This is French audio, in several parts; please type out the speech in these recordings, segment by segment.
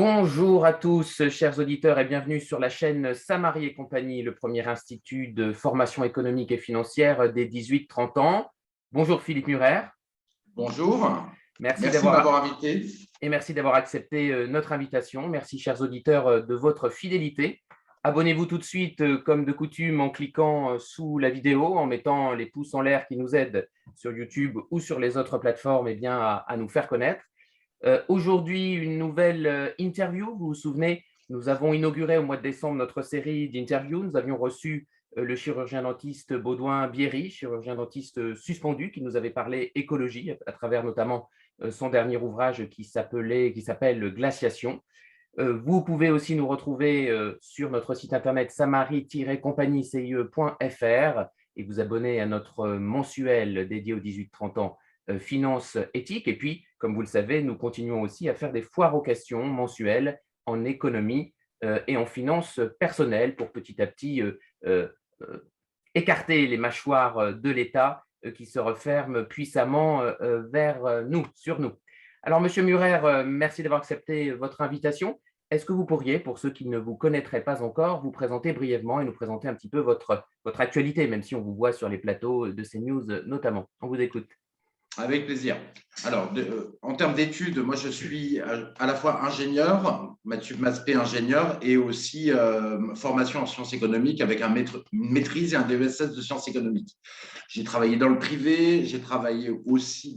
Bonjour à tous, chers auditeurs, et bienvenue sur la chaîne Samary et compagnie, le premier institut de formation économique et financière des 18-30 ans. Bonjour Philippe Murer. Bonjour, Merci merci de m'avoir invité. et merci d'avoir accepté notre invitation. Merci, chers auditeurs, de votre fidélité. Abonnez-vous tout de suite, comme de coutume, en cliquant sous la vidéo, en mettant les pouces en l'air qui nous aident sur YouTube ou sur les autres plateformes à nous faire connaître. Aujourd'hui, une nouvelle interview. Vous vous souvenez, nous avons inauguré au mois de décembre notre série d'interviews. Nous avions reçu le chirurgien-dentiste Baudouin Bierry, chirurgien-dentiste suspendu, qui nous avait parlé écologie à travers notamment son dernier ouvrage qui s'appelle Glaciation. Vous pouvez aussi nous retrouver sur notre site internet samary-compagnie.fr et vous abonner à notre mensuel dédié aux 18-30 ans Finances éthiques. Et puis, comme vous le savez, nous continuons aussi à faire des foires aux questions mensuelles en économie et en finances personnelles pour petit à petit euh, écarter les mâchoires de l'État qui se referment puissamment vers nous, sur nous. Alors, Monsieur Murer, merci d'avoir accepté votre invitation. Est-ce que vous pourriez, pour ceux qui ne vous connaîtraient pas encore, vous présenter brièvement et nous présenter un petit peu votre actualité, même si on vous voit sur les plateaux de CNews notamment. On vous écoute. Avec plaisir. Alors, en termes d'études, moi, je suis à la fois ingénieur, maths P ingénieur, et aussi formation en sciences économiques avec une maîtrise et un DESS de sciences économiques. J'ai travaillé dans le privé, j'ai travaillé aussi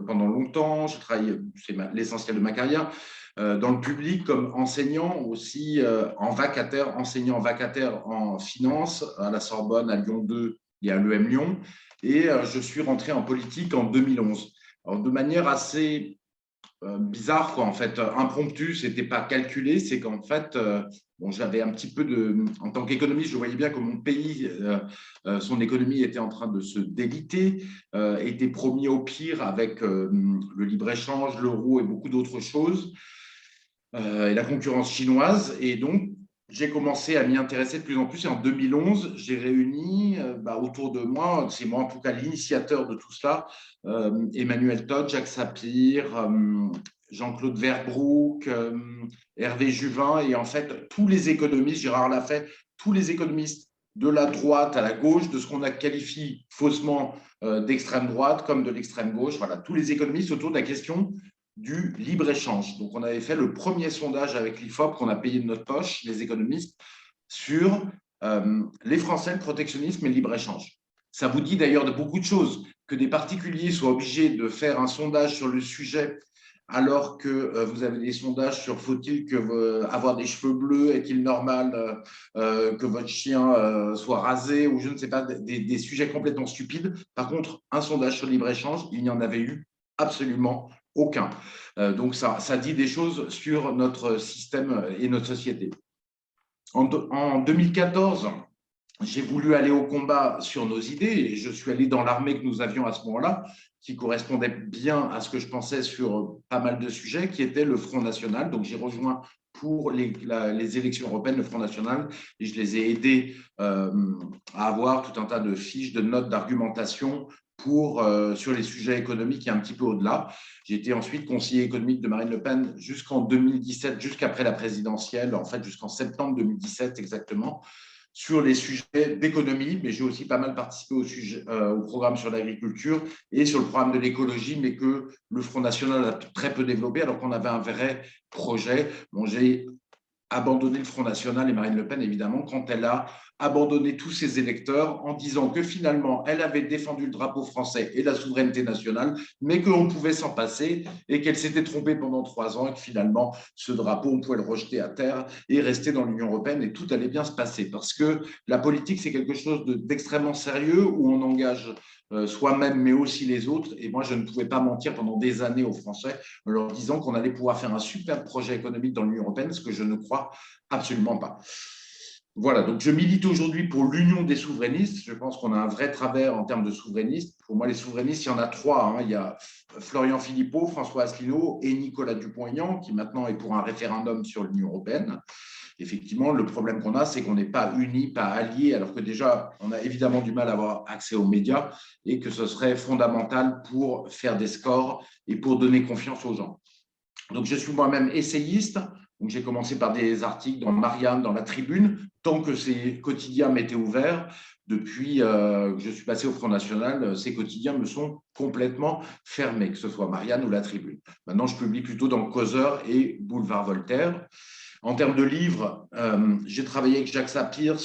pendant longtemps, j'ai travaillé, c'est l'essentiel de ma carrière, dans le public comme enseignant, aussi enseignant vacataire en finance à la Sorbonne, à Lyon 2 et à l'EM Lyon. Et je suis rentré en politique en 2011. Alors, de manière assez bizarre, quoi, en fait, impromptue, ce n'était pas calculé, c'est qu'en fait, j'avais un petit peu en tant qu'économiste, je voyais bien que mon pays, son économie était en train de se déliter, était promis au pire avec le libre-échange, l'euro et beaucoup d'autres choses, et la concurrence chinoise. Et donc, j'ai commencé à m'y intéresser de plus en plus et en 2011, j'ai réuni autour de moi, c'est moi en tout cas l'initiateur de tout cela, Emmanuel Todd, Jacques Sapir, Jean-Claude Verbroek, Hervé Juvin et en fait tous les économistes, Gérard Lafay, tous les économistes de la droite à la gauche, de ce qu'on a qualifié faussement d'extrême droite comme de l'extrême gauche, voilà, tous les économistes autour de la question du libre-échange. Donc, on avait fait le premier sondage avec l'IFOP qu'on a payé de notre poche, les économistes, sur les Français, le protectionnisme et le libre-échange. Ça vous dit d'ailleurs de beaucoup de choses, que des particuliers soient obligés de faire un sondage sur le sujet alors que vous avez des sondages sur faut-il avoir des cheveux bleus, est-il normal que votre chien soit rasé ou je ne sais pas, des sujets complètement stupides. Par contre, un sondage sur le libre-échange, il n'y en avait eu absolument aucun. Donc, ça dit des choses sur notre système et notre société. En 2014, j'ai voulu aller au combat sur nos idées et je suis allé dans l'armée que nous avions à ce moment-là, qui correspondait bien à ce que je pensais sur pas mal de sujets, qui était le Front National. Donc, j'ai rejoint pour les élections européennes le Front National et je les ai aidés à avoir tout un tas de fiches, de notes, d'argumentation sur les sujets économiques et un petit peu au-delà. J'ai été ensuite conseiller économique de Marine Le Pen jusqu'en 2017, jusqu'après la présidentielle, en fait jusqu'en septembre 2017 exactement, sur les sujets d'économie, mais j'ai aussi pas mal participé au programme sur l'agriculture et sur le programme de l'écologie, mais que le Front National a très peu développé, alors qu'on avait un vrai projet. Bon, j'ai abandonné le Front National et Marine Le Pen, évidemment, quand elle a abandonné tous ses électeurs en disant que finalement, elle avait défendu le drapeau français et la souveraineté nationale, mais qu'on pouvait s'en passer et qu'elle s'était trompée pendant 3 ans et que finalement, ce drapeau, on pouvait le rejeter à terre et rester dans l'Union européenne et tout allait bien se passer. Parce que la politique, c'est quelque chose d'extrêmement sérieux où on engage soi-même, mais aussi les autres. Et moi, je ne pouvais pas mentir pendant des années aux Français en leur disant qu'on allait pouvoir faire un super projet économique dans l'Union européenne, ce que je ne crois absolument pas. Voilà, donc je milite aujourd'hui pour l'union des souverainistes. Je pense qu'on a un vrai travers en termes de souverainistes. Pour moi, les souverainistes, il y en a 3. Hein. Il y a Florian Philippot, François Asselineau et Nicolas Dupont-Aignan, qui maintenant est pour un référendum sur l'Union européenne. Effectivement, le problème qu'on a, c'est qu'on n'est pas unis, pas alliés, alors que déjà, on a évidemment du mal à avoir accès aux médias et que ce serait fondamental pour faire des scores et pour donner confiance aux gens. Donc, je suis moi-même essayiste, Donc, j'ai commencé par des articles dans Marianne, dans La Tribune, tant que ces quotidiens m'étaient ouverts. Depuis que je suis passé au Front National, ces quotidiens me sont complètement fermés, que ce soit Marianne ou La Tribune. Maintenant, je publie plutôt dans Causeur et Boulevard Voltaire. En termes de livres, j'ai travaillé avec Jacques Sapir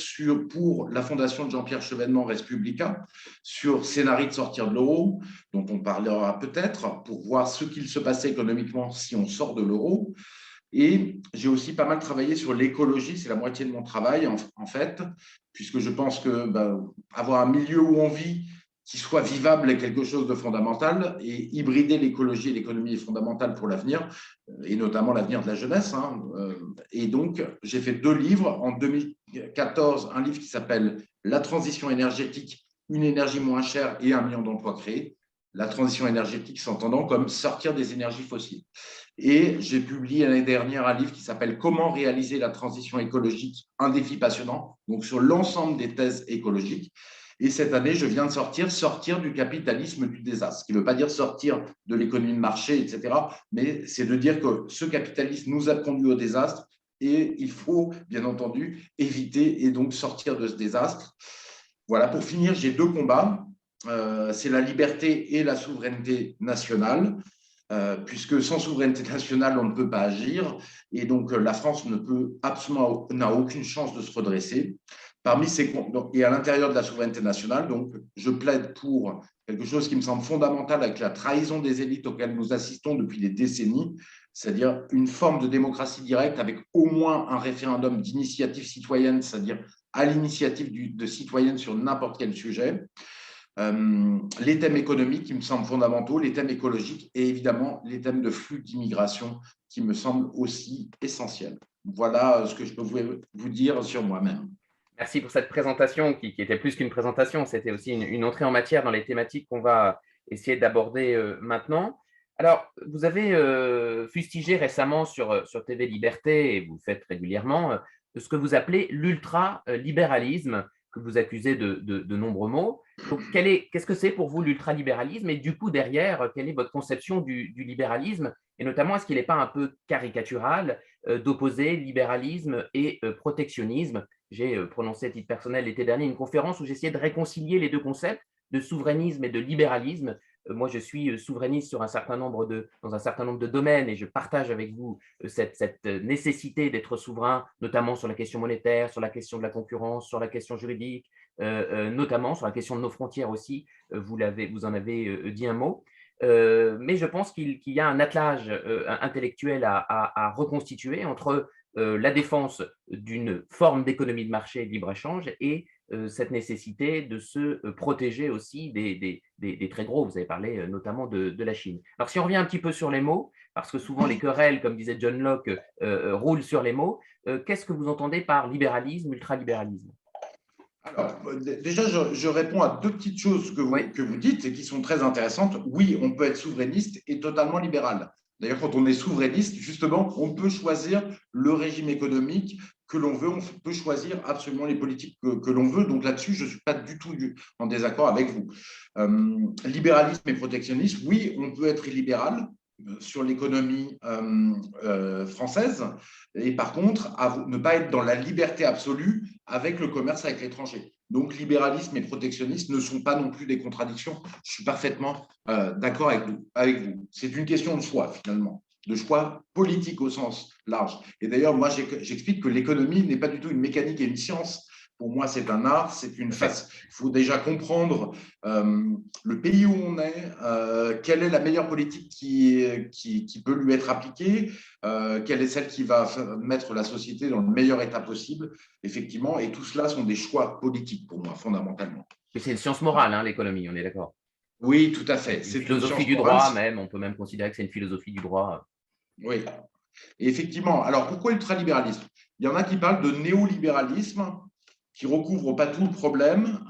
pour la fondation de Jean-Pierre Chevènement Respublica, sur Scénarii de sortir de l'euro, dont on parlera peut-être, pour voir ce qu'il se passait économiquement si on sort de l'euro. Et j'ai aussi pas mal travaillé sur l'écologie, c'est la moitié de mon travail en fait, puisque je pense que avoir un milieu où on vit qui soit vivable est quelque chose de fondamental, et hybrider l'écologie et l'économie est fondamental pour l'avenir, et notamment l'avenir de la jeunesse. Et donc, j'ai fait 2 livres. En 2014, un livre qui s'appelle « La transition énergétique, une énergie moins chère et 1 million d'emplois créés ». La transition énergétique s'entendant comme sortir des énergies fossiles. Et j'ai publié l'année dernière un livre qui s'appelle « Comment réaliser la transition écologique, un défi passionnant », donc sur l'ensemble des thèses écologiques. Et cette année, je viens de sortir du capitalisme du désastre, ce qui ne veut pas dire sortir de l'économie de marché, etc., mais c'est de dire que ce capitalisme nous a conduit au désastre et il faut, bien entendu, éviter et donc sortir de ce désastre. Voilà, pour finir, j'ai 2 combats. C'est la liberté et la souveraineté nationale. Puisque sans souveraineté nationale, on ne peut pas agir. Et donc, la France n'a aucune chance de se redresser. Et à l'intérieur de la souveraineté nationale, donc, je plaide pour quelque chose qui me semble fondamental avec la trahison des élites auxquelles nous assistons depuis des décennies, c'est-à-dire une forme de démocratie directe avec au moins un référendum d'initiative citoyenne, c'est-à-dire à l'initiative de citoyens sur n'importe quel sujet. Les thèmes économiques qui me semblent fondamentaux, les thèmes écologiques et évidemment les thèmes de flux d'immigration qui me semblent aussi essentiels. Voilà ce que je peux vous dire sur moi-même. Merci pour cette présentation qui était plus qu'une présentation, c'était aussi une entrée en matière dans les thématiques qu'on va essayer d'aborder maintenant. Alors, vous avez fustigé récemment sur TV Liberté, et vous le faites régulièrement, ce que vous appelez l'ultralibéralisme, que vous accusez de nombreux mots. Donc, qu'est-ce que c'est pour vous l'ultralibéralisme? Et du coup, derrière, quelle est votre conception du libéralisme? Et notamment, est-ce qu'il n'est pas un peu caricatural d'opposer libéralisme et protectionnisme? J'ai prononcé à titre personnel l'été dernier une conférence où j'essayais de réconcilier les 2 concepts de souverainisme et de libéralisme. Moi, je suis souverainiste dans un certain nombre de domaines et je partage avec vous cette nécessité d'être souverain, notamment sur la question monétaire, sur la question de la concurrence, sur la question juridique, notamment sur la question de nos frontières aussi. Vous en avez dit un mot. Mais je pense qu'il y a un attelage intellectuel à reconstituer entre la défense d'une forme d'économie de marché et de libre-échange et cette nécessité de se protéger aussi des très gros. Vous avez parlé notamment de la Chine. Alors, si on revient un petit peu sur les mots, parce que souvent les querelles, comme disait John Locke, roulent sur les mots, qu'est-ce que vous entendez par libéralisme, ultralibéralisme? Alors, déjà, je réponds à 2 petites choses que vous dites et qui sont très intéressantes. Oui, on peut être souverainiste et totalement libéral. D'ailleurs, quand on est souverainiste, justement, on peut choisir le régime économique que l'on veut, on peut choisir absolument les politiques que l'on veut. Donc là-dessus, je ne suis pas du tout en désaccord avec vous. Libéralisme et protectionnisme, oui, on peut être libéral sur l'économie française, et par contre, ne pas être dans la liberté absolue avec le commerce avec l'étranger. Donc, libéralisme et protectionnisme ne sont pas non plus des contradictions. Je suis parfaitement d'accord avec vous. C'est une question de choix, finalement, de choix politique au sens large. Et d'ailleurs, moi, j'explique que l'économie n'est pas du tout une mécanique et une science. Pour moi, c'est un art, c'est une face. Il faut déjà comprendre le pays où on est, quelle est la meilleure politique qui peut lui être appliquée, quelle est celle qui va mettre la société dans le meilleur état possible, effectivement. Et tout cela sont des choix politiques pour moi, fondamentalement. Mais c'est une science morale, hein, l'économie, on est d'accord. Oui, tout à fait. Une C'est une philosophie science du morale. droit même, on peut même considérer que c'est une philosophie du droit. Oui. Et effectivement, alors pourquoi l'ultralibéralisme? Il y en a qui parlent de néolibéralisme, qui recouvre pas tout le problème.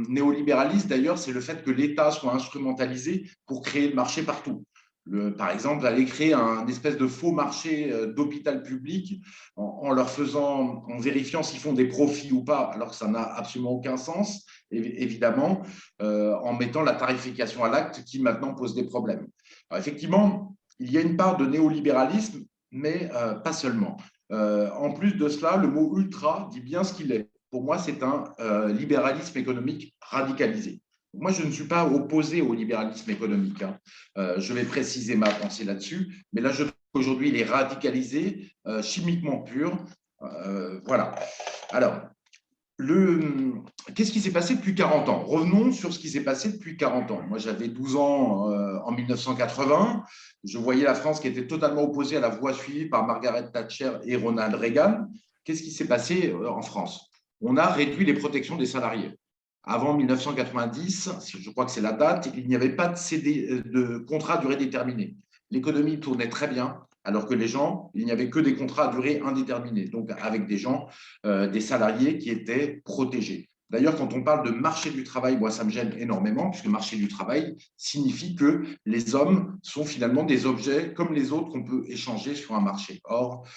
Néolibéralisme, d'ailleurs, c'est le fait que l'État soit instrumentalisé pour créer le marché partout. Par exemple, aller créer un espèce de faux marché d'hôpital public en vérifiant s'ils font des profits ou pas, alors que ça n'a absolument aucun sens, évidemment, en mettant la tarification à l'acte qui maintenant pose des problèmes. Alors, effectivement, il y a une part de néolibéralisme, mais pas seulement. En plus de cela, le mot ultra dit bien ce qu'il est. Pour moi, c'est un libéralisme économique radicalisé. Moi, je ne suis pas opposé au libéralisme économique, hein. Je vais préciser ma pensée là-dessus, mais là, je trouve qu'aujourd'hui, il est radicalisé, chimiquement pur. Voilà. Alors, qu'est-ce qui s'est passé depuis 40 ans? Revenons sur ce qui s'est passé depuis 40 ans. Moi, j'avais 12 ans en 1980. Je voyais la France qui était totalement opposée à la voie suivie par Margaret Thatcher et Ronald Reagan. Qu'est-ce qui s'est passé en France? On a réduit les protections des salariés. Avant 1990, je crois que c'est la date, il n'y avait pas de contrat à durée déterminée. L'économie tournait très bien, alors que les gens, il n'y avait que des contrats à durée indéterminée, donc avec des gens, des salariés qui étaient protégés. D'ailleurs, quand on parle de marché du travail, moi, ça me gêne énormément, puisque marché du travail signifie que les hommes sont finalement des objets comme les autres qu'on peut échanger sur un marché. Or,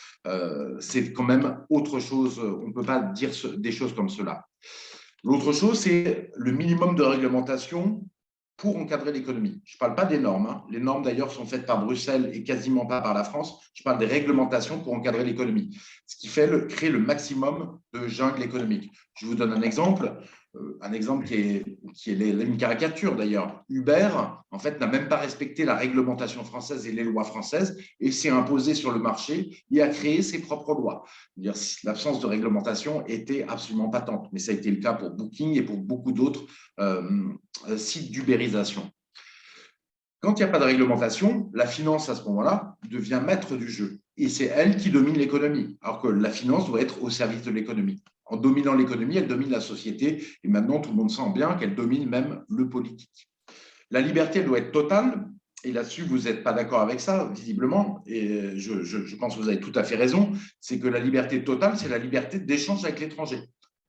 c'est quand même autre chose, on ne peut pas dire des choses comme cela. L'autre chose, c'est le minimum de réglementation pour encadrer l'économie. Je ne parle pas des normes, hein. Les normes, d'ailleurs, sont faites par Bruxelles et quasiment pas par la France. Je parle des réglementations pour encadrer l'économie, ce qui fait créer le maximum de jungle économique. Je vous donne un exemple qui est une caricature d'ailleurs. Uber, en fait, n'a même pas respecté la réglementation française et les lois françaises et s'est imposé sur le marché et a créé ses propres lois. L'absence de réglementation était absolument patente, mais ça a été le cas pour Booking et pour beaucoup d'autres sites d'ubérisation. Quand il n'y a pas de réglementation, la finance, à ce moment-là, devient maître du jeu. Et c'est elle qui domine l'économie, alors que la finance doit être au service de l'économie. En dominant l'économie, elle domine la société. Et maintenant, tout le monde sent bien qu'elle domine même le politique. La liberté, elle doit être totale. Et là-dessus, vous n'êtes pas d'accord avec ça, visiblement. Et je pense que vous avez tout à fait raison. C'est que la liberté totale, c'est la liberté d'échange avec l'étranger,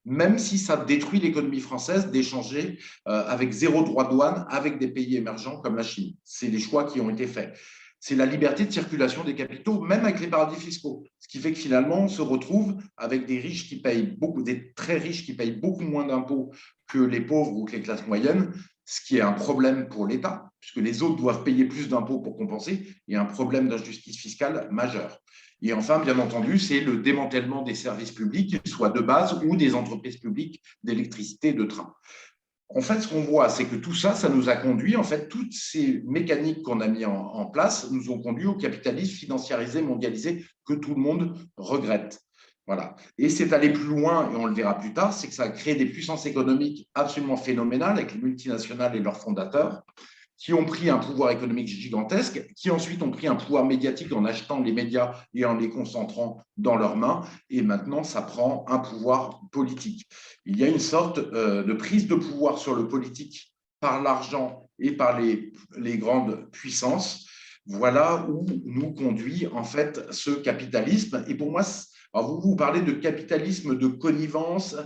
même si ça détruit l'économie française d'échanger avec zéro droit de douane avec des pays émergents comme la Chine. C'est les choix qui ont été faits. C'est la liberté de circulation des capitaux, même avec les paradis fiscaux. Ce qui fait que finalement, on se retrouve avec des riches qui payent beaucoup, des très riches qui payent beaucoup moins d'impôts que les pauvres ou que les classes moyennes, ce qui est un problème pour l'État, puisque les autres doivent payer plus d'impôts pour compenser. Il y a un problème d'injustice fiscale majeur. Et enfin, bien entendu, c'est le démantèlement des services publics, qu'ils soient de base ou des entreprises publiques d'électricité et de train. En fait, ce qu'on voit, c'est que tout ça, ça nous a conduit, en fait, toutes ces mécaniques qu'on a mis en place nous ont conduit au capitalisme financiarisé, mondialisé, que tout le monde regrette. Voilà. Et c'est aller plus loin, et on le verra plus tard, c'est que ça a créé des puissances économiques absolument phénoménales avec les multinationales et leurs fondateurs, qui ont pris un pouvoir économique gigantesque, qui ensuite ont pris un pouvoir médiatique en achetant les médias et en les concentrant dans leurs mains. Et maintenant, ça prend un pouvoir politique. Il y a une sorte de prise de pouvoir sur le politique par l'argent et par les grandes puissances. Voilà où nous conduit en fait ce capitalisme. Et pour moi, alors vous parlez de capitalisme de connivence,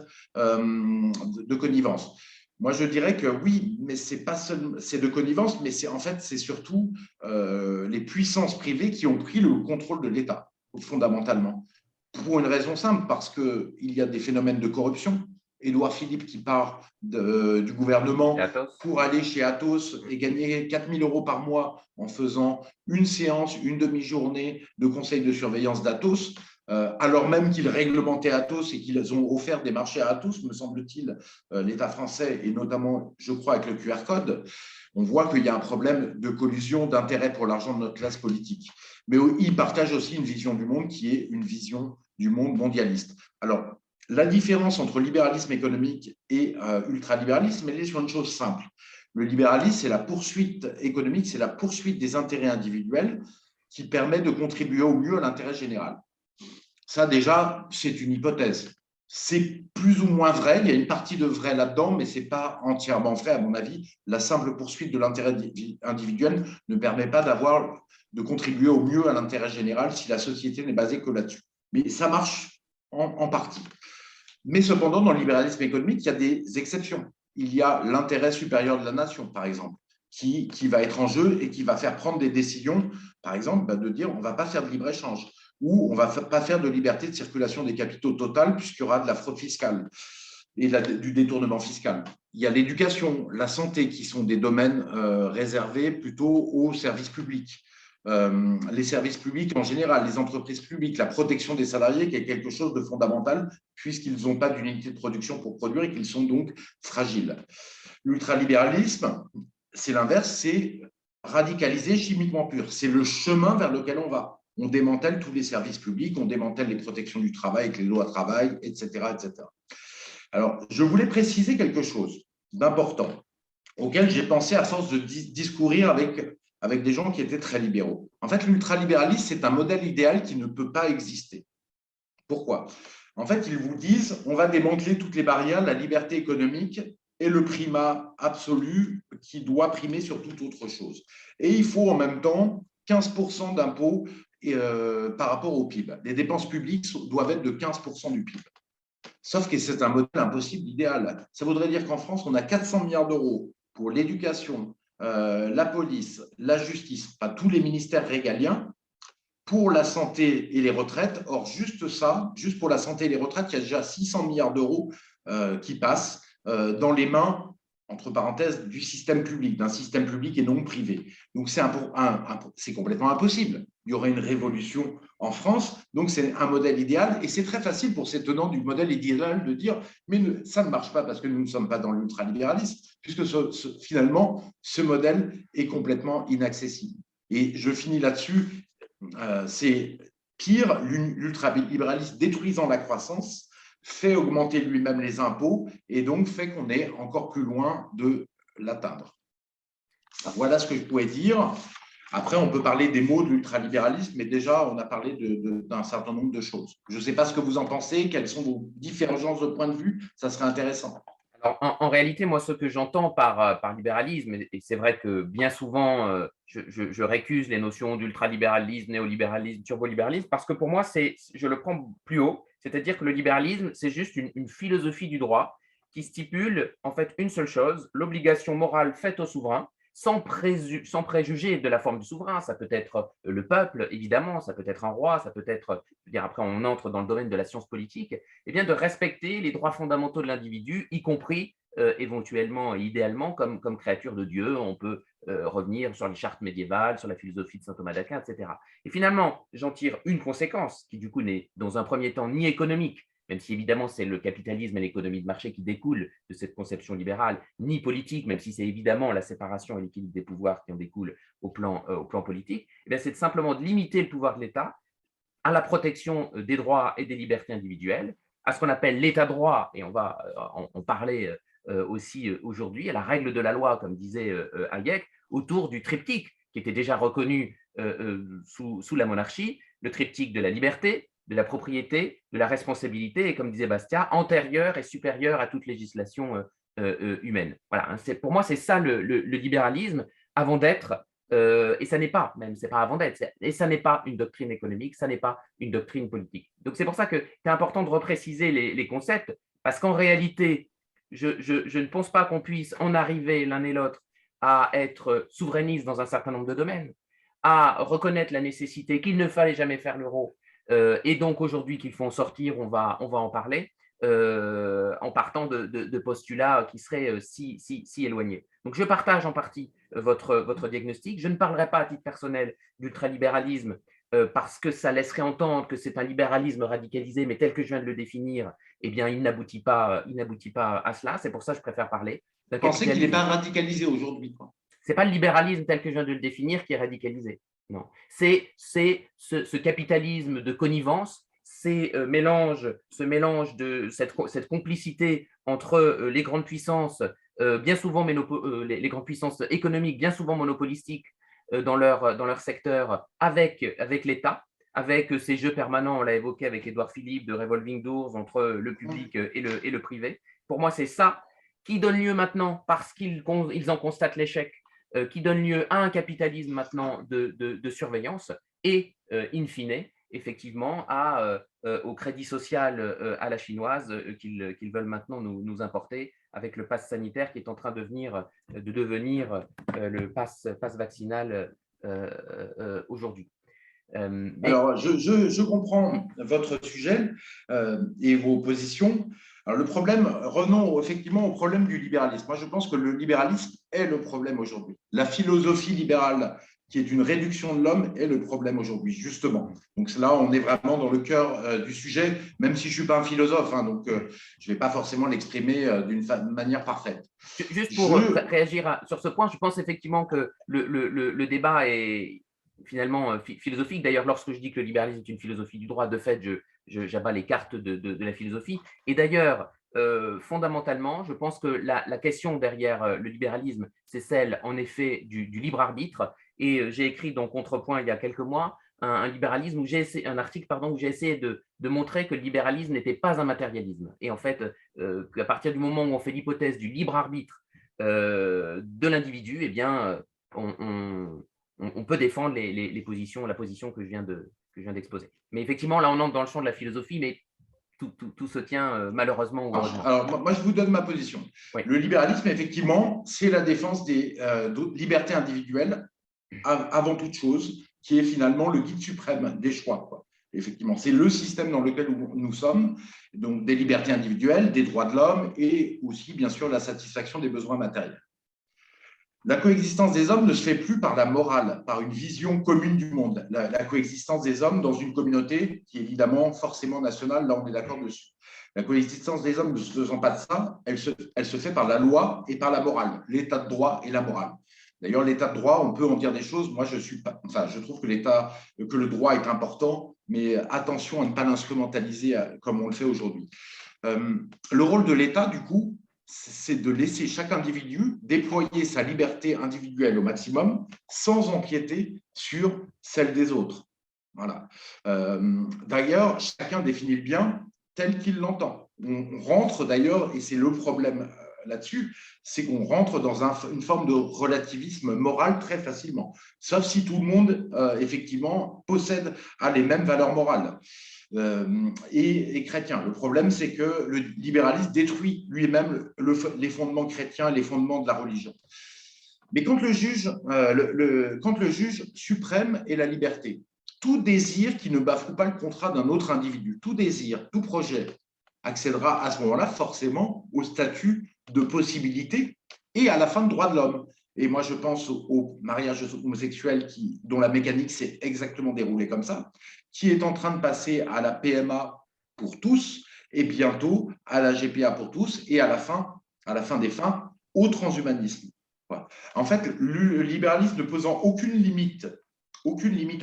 Moi, je dirais que oui, mais c'est pas seulement, c'est de connivence, mais c'est en fait, c'est surtout les puissances privées qui ont pris le contrôle de l'État, fondamentalement. Pour une raison simple, parce qu'il y a des phénomènes de corruption. Édouard Philippe qui part du gouvernement pour aller chez Atos et gagner 4 000 € par mois en faisant une séance, une demi-journée de conseil de surveillance d'Atos, alors même qu'ils réglementaient Atos et qu'ils ont offert des marchés à Atos, me semble-t-il, l'État français, et notamment, je crois, avec le QR code, on voit qu'il y a un problème de collusion d'intérêts pour l'argent de notre classe politique. Mais ils partagent aussi une vision du monde qui est une vision du monde mondialiste. Alors, la différence entre libéralisme économique et ultralibéralisme, elle est sur une chose simple. Le libéralisme, c'est la poursuite économique, c'est la poursuite des intérêts individuels qui permet de contribuer au mieux à l'intérêt général. Ça, déjà, c'est une hypothèse. C'est plus ou moins vrai, il y a une partie de vrai là-dedans, mais ce n'est pas entièrement vrai, à mon avis. La simple poursuite de l'intérêt individuel ne permet pas de contribuer au mieux à l'intérêt général si la société n'est basée que là-dessus. Mais ça marche en partie. Mais cependant, dans le libéralisme économique, il y a des exceptions. Il y a l'intérêt supérieur de la nation, par exemple, qui va être en jeu et qui va faire prendre des décisions, par exemple, de dire on ne va pas faire de libre-échange ou on ne va pas faire de liberté de circulation des capitaux totale puisqu'il y aura de la fraude fiscale et du détournement fiscal. Il y a l'éducation, la santé qui sont des domaines réservés plutôt aux services publics. les services publics en général, les entreprises publiques, la protection des salariés qui est quelque chose de fondamental puisqu'ils n'ont pas d'unité de production pour produire et qu'ils sont donc fragiles. L'ultralibéralisme, c'est l'inverse, c'est radicalisé chimiquement pur. C'est le chemin vers lequel on va. On démantèle tous les services publics, on démantèle les protections du travail avec les lois travail, etc., etc. Alors, je voulais préciser quelque chose d'important auquel j'ai pensé à force de discourir avec des gens qui étaient très libéraux. En fait, l'ultralibéralisme, c'est un modèle idéal qui ne peut pas exister. Pourquoi? En fait, ils vous disent on va démanteler toutes les barrières, la liberté économique et le primat absolu qui doit primer sur toute autre chose. Et il faut en même temps 15% d'impôts par rapport au PIB. Les dépenses publiques doivent être de 15% du PIB. Sauf que c'est un modèle impossible, idéal. Ça voudrait dire qu'en France, on a 400 milliards d'euros pour l'éducation, la police, la justice, pas tous les ministères régaliens, pour la santé et les retraites. Or, juste ça, juste pour la santé et les retraites, il y a déjà 600 milliards d'euros qui passent dans les mains, entre parenthèses, du système public, d'un système public et non privé. Donc, c'est complètement impossible. Il y aurait une révolution en France. Donc, c'est un modèle idéal. Et c'est très facile pour ces tenants du modèle idéal de dire mais ça ne marche pas parce que nous ne sommes pas dans l'ultralibéralisme, puisque finalement, ce modèle est complètement inaccessible. Et je finis là-dessus. C'est pire, l'ultralibéralisme détruisant la croissance fait augmenter lui-même les impôts et donc fait qu'on est encore plus loin de l'atteindre. Voilà ce que je pouvais dire. Après, on peut parler des mots de l'ultralibéralisme, mais déjà, on a parlé d'un certain nombre de choses. Je ne sais pas ce que vous en pensez, quelles sont vos divergences de point de vue, ça serait intéressant. Alors, en réalité, moi, ce que j'entends par libéralisme, et c'est vrai que bien souvent, je récuse les notions d'ultralibéralisme, néolibéralisme, turbolibéralisme, parce que pour moi, je le prends plus haut, c'est-à-dire que le libéralisme, c'est juste une philosophie du droit qui stipule en fait une seule chose, l'obligation morale faite au souverain, sans préjuger de la forme du souverain. Ça peut être le peuple, évidemment, ça peut être un roi, ça peut être, je veux dire, après on entre dans le domaine de la science politique, eh bien, de respecter les droits fondamentaux de l'individu, y compris éventuellement et idéalement comme créature de Dieu. On peut revenir sur les chartes médiévales, sur la philosophie de saint Thomas d'Aquin, etc. Et finalement, j'en tire une conséquence qui, du coup, n'est dans un premier temps ni économique, même si évidemment c'est le capitalisme et l'économie de marché qui découlent de cette conception libérale, ni politique, même si c'est évidemment la séparation et l'équilibre des pouvoirs qui en découlent au plan politique, eh c'est simplement de limiter le pouvoir de l'État à la protection des droits et des libertés individuelles, à ce qu'on appelle l'état de droit, et on va en parler aussi aujourd'hui, à la règle de la loi, comme disait Hayek, autour du triptyque qui était déjà reconnu sous la monarchie, le triptyque de la liberté, de la propriété, de la responsabilité, et comme disait Bastia, antérieure et supérieure à toute législation humaine. Voilà, pour moi, c'est ça le libéralisme, avant d'être et ça n'est pas, même, c'est pas avant d'être, et ça n'est pas une doctrine économique, ça n'est pas une doctrine politique. Donc c'est pour ça que c'est important de repréciser les concepts, parce qu'en réalité, je ne pense pas qu'on puisse en arriver l'un et l'autre à être souverainiste dans un certain nombre de domaines, à reconnaître la nécessité qu'il ne fallait jamais faire l'euro, et donc aujourd'hui qu'il faut en sortir, on va en parler, en partant de postulats qui seraient si éloignés. Donc je partage en partie votre diagnostic. Je ne parlerai pas à titre personnel d'ultralibéralisme parce que ça laisserait entendre que c'est un libéralisme radicalisé, mais tel que je viens de le définir, eh bien, il n'aboutit pas à cela. C'est pour ça que je préfère parler d'un Vous pensez qu'il n'est capitalisme. pas radicalisé aujourd'hui? Ce n'est pas le libéralisme tel que je viens de le définir qui est radicalisé. Non. C'est ce capitalisme de connivence, ce mélange de cette complicité entre les grandes puissances, bien souvent les grandes puissances économiques, bien souvent monopolistiques dans leur secteur, avec l'État, avec ces jeux permanents, on l'a évoqué avec Édouard Philippe, de revolving doors entre le public et le privé. Pour moi, c'est ça qui donne lieu maintenant, parce qu'ils en constatent l'échec, qui donne lieu à un capitalisme maintenant de surveillance et, in fine, effectivement, au crédit social à la chinoise qu'ils veulent maintenant nous importer avec le pass sanitaire qui est en train de devenir le pass vaccinal aujourd'hui. Alors, je comprends votre sujet et vos positions. Alors, le problème, revenons effectivement au problème du libéralisme. Moi, je pense que le libéralisme est le problème aujourd'hui. La philosophie libérale qui est une réduction de l'homme, est le problème aujourd'hui, justement. Donc là, on est vraiment dans le cœur du sujet, même si je ne suis pas un philosophe, hein, donc je ne vais pas forcément l'exprimer d'une manière parfaite. Juste pour réagir sur ce point, je pense effectivement que le débat est finalement philosophique. D'ailleurs, lorsque je dis que le libéralisme est une philosophie du droit, de fait, j'abats les cartes de la philosophie. Et d'ailleurs, fondamentalement, je pense que la question derrière le libéralisme, c'est celle, en effet, du libre arbitre. Et j'ai écrit dans Contrepoint il y a quelques mois un libéralisme où un article où j'ai essayé de montrer que le libéralisme n'était pas un matérialisme. Et en fait, qu'à partir du moment où on fait l'hypothèse du libre arbitre de l'individu, eh bien, on peut défendre les positions, la position que je viens d'exposer. Mais effectivement, là, on entre dans le champ de la philosophie, mais tout se tient malheureusement ou heureusement. Alors, moi, je vous donne ma position. Oui. Le libéralisme, effectivement, c'est la défense des libertés individuelles avant toute chose, qui est finalement le guide suprême des choix, quoi. Effectivement, c'est le système dans lequel nous sommes, donc des libertés individuelles, des droits de l'homme et aussi, bien sûr, la satisfaction des besoins matériels. La coexistence des hommes ne se fait plus par la morale, par une vision commune du monde. La coexistence des hommes dans une communauté qui est évidemment forcément nationale, là on est d'accord dessus. La coexistence des hommes ne se faisant pas de ça, elle se fait par la loi et par la morale, l'état de droit et la morale. D'ailleurs, l'état de droit, on peut en dire des choses. Moi, je trouve que le droit est important, mais attention à ne pas l'instrumentaliser comme on le fait aujourd'hui. Le rôle de l'État, du coup, c'est de laisser chaque individu déployer sa liberté individuelle au maximum sans empiéter sur celle des autres. Voilà. D'ailleurs, chacun définit le bien tel qu'il l'entend. On rentre d'ailleurs, et c'est le problème là-dessus, c'est qu'on rentre dans une forme de relativisme moral très facilement, sauf si tout le monde, effectivement, possède les mêmes valeurs morales. Et chrétien. Le problème, c'est que le libéralisme détruit lui-même les fondements chrétiens, les fondements de la religion. Mais quand le juge suprême est la liberté, tout désir qui ne bafoue pas le contrat d'un autre individu, tout désir, tout projet accédera à ce moment-là forcément au statut de possibilité et à la fin de droit de l'homme. Et moi, je pense au mariage homosexuel dont la mécanique s'est exactement déroulée comme ça, qui est en train de passer à la PMA pour tous et bientôt à la GPA pour tous et à la fin des fins, au transhumanisme. Voilà. En fait, le libéralisme ne posant aucune limite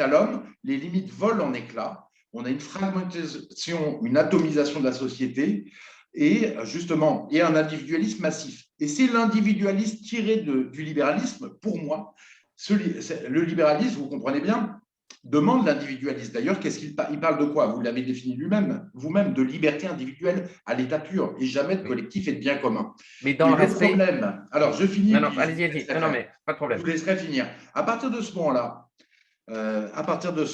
à l'homme, les limites volent en éclats. On a une fragmentation, une atomisation de la société et justement, il y a un individualisme massif. Et c'est l'individualisme tiré du libéralisme, pour moi. Le libéralisme, vous comprenez bien, demande l'individualisme. D'ailleurs, il parle de quoi? Vous l'avez défini vous-même, de liberté individuelle à l'état pur et jamais de collectif et de bien commun. Mais dans le respect… problème… Alors, je finis. Non, allez-y. Non, mais pas de problème. Je vous laisserai finir. À partir de ce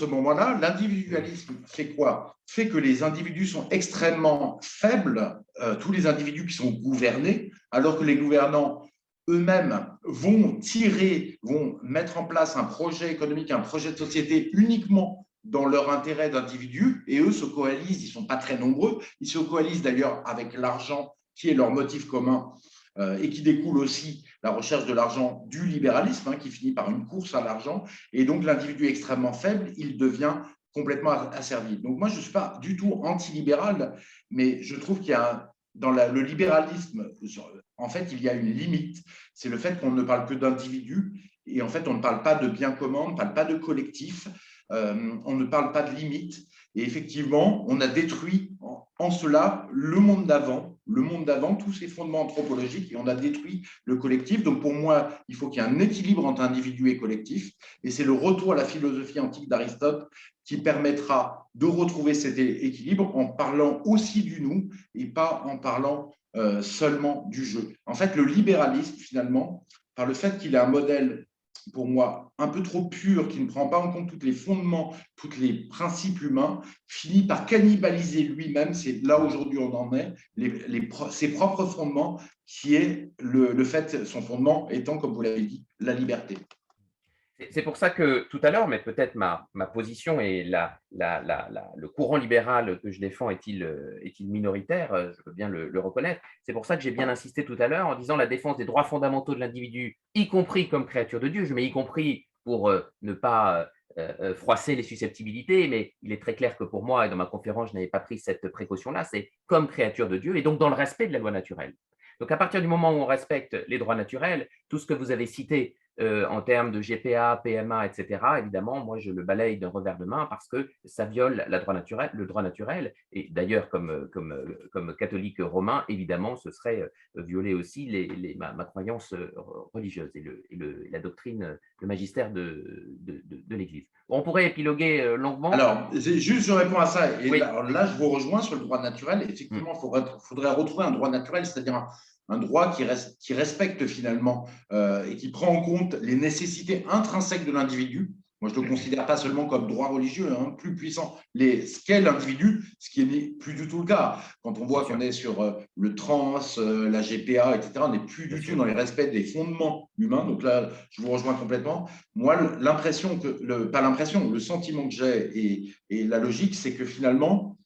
moment-là, l'individualisme fait quoi? Fait que les individus sont extrêmement faibles, tous les individus qui sont gouvernés, alors que les gouvernants eux-mêmes vont mettre en place un projet économique, un projet de société uniquement dans leur intérêt d'individus, et eux se coalisent, ils ne sont pas très nombreux, ils se coalisent d'ailleurs avec l'argent qui est leur motif commun et qui découle aussi la recherche de l'argent du libéralisme, qui finit par une course à l'argent, et donc l'individu extrêmement faible, il devient complètement asservi. Donc moi, je ne suis pas du tout anti-libéral, mais je trouve qu'il y a dans le libéralisme, en fait, il y a une limite, c'est le fait qu'on ne parle que d'individus, et en fait, on ne parle pas de bien commun, on ne parle pas de collectif, on ne parle pas de limite, et effectivement, on a détruit en cela le monde d'avant, tous ses fondements anthropologiques, et on a détruit le collectif. Donc pour moi, il faut qu'il y ait un équilibre entre individu et collectif, et c'est le retour à la philosophie antique d'Aristote qui permettra de retrouver cet équilibre en parlant aussi du nous et pas en parlant seulement du jeu. En fait, le libéralisme, finalement, par le fait qu'il est un modèle, pour moi, un peu trop pur, qui ne prend pas en compte tous les fondements, tous les principes humains, finit par cannibaliser lui-même, c'est là aujourd'hui on en est, ses propres fondements, qui est le fait, son fondement étant, comme vous l'avez dit, la liberté. C'est pour ça que tout à l'heure, mais peut-être ma position et le courant libéral que je défends est-il minoritaire, je veux bien le reconnaître. C'est pour ça que j'ai bien insisté tout à l'heure en disant la défense des droits fondamentaux de l'individu, y compris comme créature de Dieu, je mets y compris pour ne pas froisser les susceptibilités, mais il est très clair que pour moi, et dans ma conférence, je n'avais pas pris cette précaution-là, c'est comme créature de Dieu, et donc dans le respect de la loi naturelle. Donc à partir du moment où on respecte les droits naturels, tout ce que vous avez cité en termes de GPA, PMA, etc., évidemment, moi je le balaye d'un revers de main parce que ça viole le droit naturel. Et d'ailleurs, comme catholique romain, évidemment, ce serait violer aussi ma croyance religieuse et la doctrine, le magistère de l'Église. On pourrait épiloguer longuement. Alors, juste, je réponds à ça. Et Oui. là, je vous rejoins sur le droit naturel. Effectivement, il faudrait retrouver un droit naturel, c'est-à-dire un droit qui respecte finalement et qui prend en compte les nécessités intrinsèques de l'individu. Moi, je ne le considère pas seulement comme droit religieux, plus puissant. Ce qu'est l'individu, ce qui n'est plus du tout le cas. Quand on voit qu'on est sur le trans, la GPA, etc., on n'est plus du tout dans les respects des fondements humains. Donc là, je vous rejoins complètement. Moi, le sentiment que j'ai et la logique, c'est que finalement,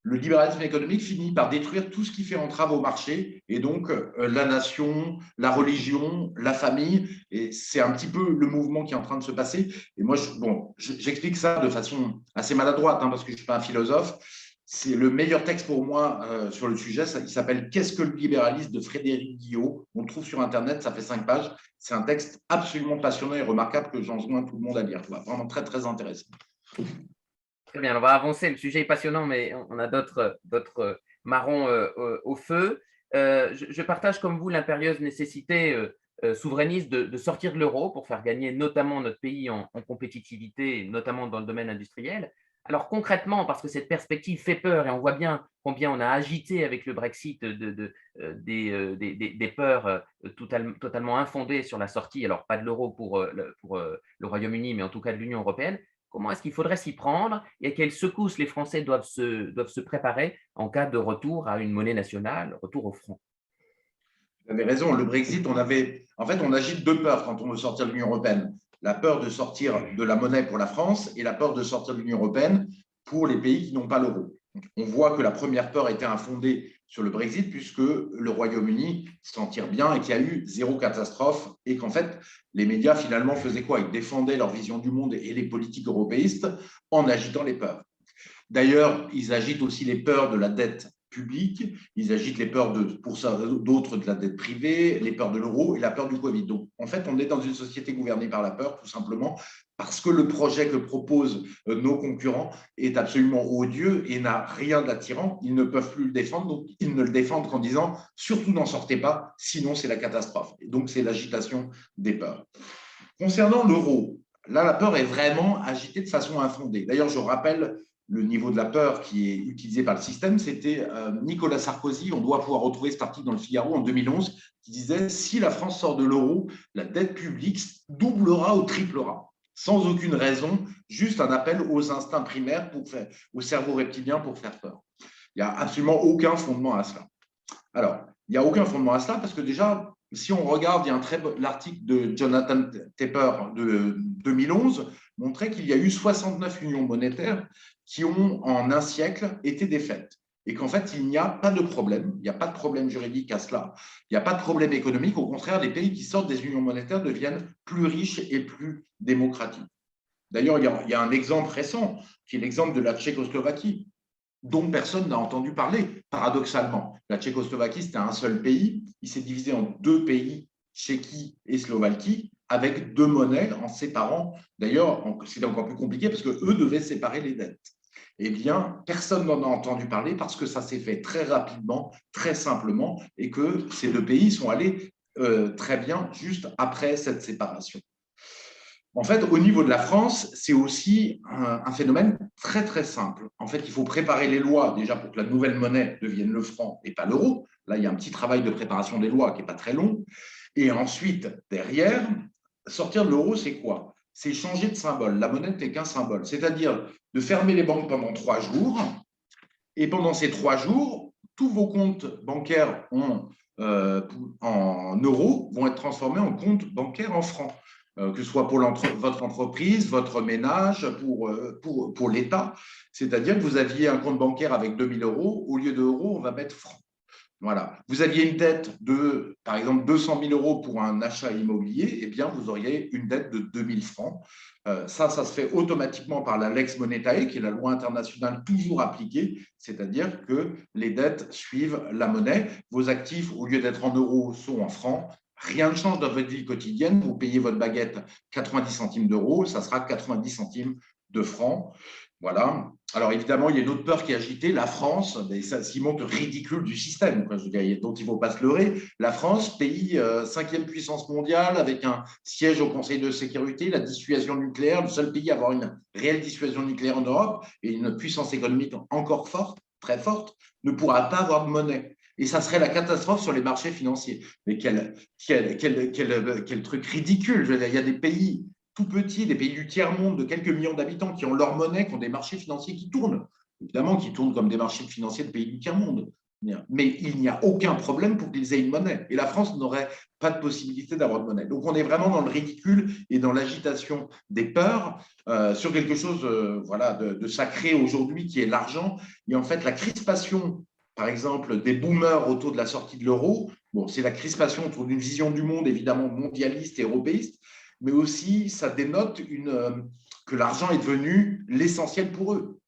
le libéralisme économique finit par détruire tout ce qui fait entrave au marché, et donc la nation, la religion, la famille. Et c'est un petit peu le mouvement qui est en train de se passer. Et moi, j'explique ça de façon assez maladroite, parce que je ne suis pas un philosophe. C'est le meilleur texte pour moi sur le sujet. Il s'appelle « Qu'est-ce que le libéralisme » de Frédéric Guillot. On le trouve sur Internet, ça fait 5 pages. C'est un texte absolument passionnant et remarquable que j'enjoins tout le monde à lire. Vraiment très, très intéressant. Très bien, on va avancer. Le sujet est passionnant, mais on a d'autres marrons au feu. Je partage comme vous l'impérieuse nécessité souverainiste de sortir de l'euro pour faire gagner notamment notre pays en compétitivité, notamment dans le domaine industriel. Alors concrètement, parce que cette perspective fait peur et on voit bien combien on a agité avec le Brexit des peurs totalement infondées sur la sortie, alors pas de l'euro pour le Royaume-Uni, mais en tout cas de l'Union européenne. Comment est-ce qu'il faudrait s'y prendre et à quelles secousses les Français doivent se préparer en cas de retour à une monnaie nationale, retour au franc? Vous avez raison, le Brexit, on agite deux peurs quand on veut sortir de l'Union européenne. La peur de sortir de la monnaie pour la France et la peur de sortir de l'Union européenne pour les pays qui n'ont pas l'euro. On voit que la première peur était infondée sur le Brexit puisque le Royaume-Uni s'en tire bien et qu'il y a eu zéro catastrophe et qu'en fait, les médias finalement faisaient quoi? Ils défendaient leur vision du monde et les politiques européistes en agitant les peurs. D'ailleurs, ils agitent aussi les peurs de la dette publique, ils agitent les peurs pour d'autres de la dette privée, les peurs de l'euro et la peur du Covid. Donc, en fait, on est dans une société gouvernée par la peur, tout simplement, parce que le projet que proposent nos concurrents est absolument odieux et n'a rien d'attirant. Ils ne peuvent plus le défendre, donc ils ne le défendent qu'en disant « surtout n'en sortez pas, sinon c'est la catastrophe ». Et donc, c'est l'agitation des peurs. Concernant l'euro, là, la peur est vraiment agitée de façon infondée. D'ailleurs, je rappelle le niveau de la peur qui est utilisé par le système, c'était Nicolas Sarkozy. On doit pouvoir retrouver cet article dans le Figaro en 2011 qui disait « Si la France sort de l'euro, la dette publique doublera ou triplera ». Sans aucune raison, juste un appel aux instincts primaires, au cerveau reptilien pour faire peur. Il n'y a absolument aucun fondement à cela. Alors, il n'y a aucun fondement à cela parce que déjà, si on regarde, il y a l'article de Jonathan Tepper de 2011 montrait qu'il y a eu 69 unions monétaires qui ont, en un siècle, été défaites. Et qu'en fait, il n'y a pas de problème, il n'y a pas de problème juridique à cela, il n'y a pas de problème économique. Au contraire, les pays qui sortent des unions monétaires deviennent plus riches et plus démocratiques. D'ailleurs, il y a un exemple récent, qui est l'exemple de la Tchécoslovaquie, dont personne n'a entendu parler, paradoxalement. La Tchécoslovaquie, c'était un seul pays. Il s'est divisé en deux pays, Tchéquie et Slovaquie, avec deux monnaies en séparant. D'ailleurs, c'était encore plus compliqué parce qu'eux devaient séparer les dettes. Eh bien, personne n'en a entendu parler parce que ça s'est fait très rapidement, très simplement, et que ces deux pays sont allés très bien juste après cette séparation. En fait, au niveau de la France, c'est aussi un phénomène très, très simple. En fait, il faut préparer les lois déjà pour que la nouvelle monnaie devienne le franc et pas l'euro. Là, il y a un petit travail de préparation des lois qui n'est pas très long. Et ensuite, derrière, sortir de l'euro, c'est quoi? C'est changer de symbole. La monnaie n'est qu'un symbole. C'est-à-dire de fermer les banques pendant 3 jours. Et pendant ces 3 jours, tous vos comptes bancaires en euros vont être transformés en comptes bancaires en francs. Que ce soit pour votre entreprise, votre ménage, pour l'État. C'est-à-dire que vous aviez un compte bancaire avec 2 000 euros, au lieu d'euros, on va mettre francs. Voilà. Vous aviez une dette de, par exemple, 200 000 euros pour un achat immobilier, eh bien, vous auriez une dette de 2 000 francs. Ça se fait automatiquement par la lex monetae, qui est la loi internationale toujours appliquée, c'est-à-dire que les dettes suivent la monnaie. Vos actifs, au lieu d'être en euros, sont en francs. Rien ne change dans votre vie quotidienne. Vous payez votre baguette 90 centimes d'euros, ça sera 90 centimes de francs. Voilà. Alors évidemment, il y a une autre peur qui est agitée, la France, mais ça, ce qui montre le ridicule du système, quoi, je veux dire, dont il ne faut pas se leurrer. La France, pays cinquième puissance mondiale, avec un siège au Conseil de sécurité, la dissuasion nucléaire, le seul pays à avoir une réelle dissuasion nucléaire en Europe et une puissance économique encore forte, très forte, ne pourra pas avoir de monnaie. Et ça serait la catastrophe sur les marchés financiers. Mais quel truc ridicule. Je veux dire, il y a des pays tout petits, des pays du tiers-monde de quelques millions d'habitants qui ont leur monnaie, qui ont des marchés financiers qui tournent. Évidemment, qui tournent comme des marchés financiers de pays du tiers-monde. Mais il n'y a aucun problème pour qu'ils aient une monnaie. Et la France n'aurait pas de possibilité d'avoir de monnaie. Donc, on est vraiment dans le ridicule et dans l'agitation des peurs sur quelque chose voilà, de sacré aujourd'hui qui est l'argent. Et en fait, la crispation, par exemple, des boomers autour de la sortie de l'euro, bon, c'est la crispation autour d'une vision du monde évidemment mondialiste et européiste, mais aussi ça dénote que l'argent est devenu l'essentiel pour eux.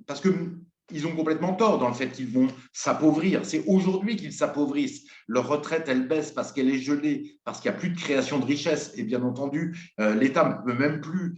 Parce qu'ils ont complètement tort dans le fait qu'ils vont s'appauvrir. C'est aujourd'hui qu'ils s'appauvrissent. Leur retraite, elle baisse parce qu'elle est gelée, parce qu'il n'y a plus de création de richesse. Et bien entendu, l'État ne peut même plus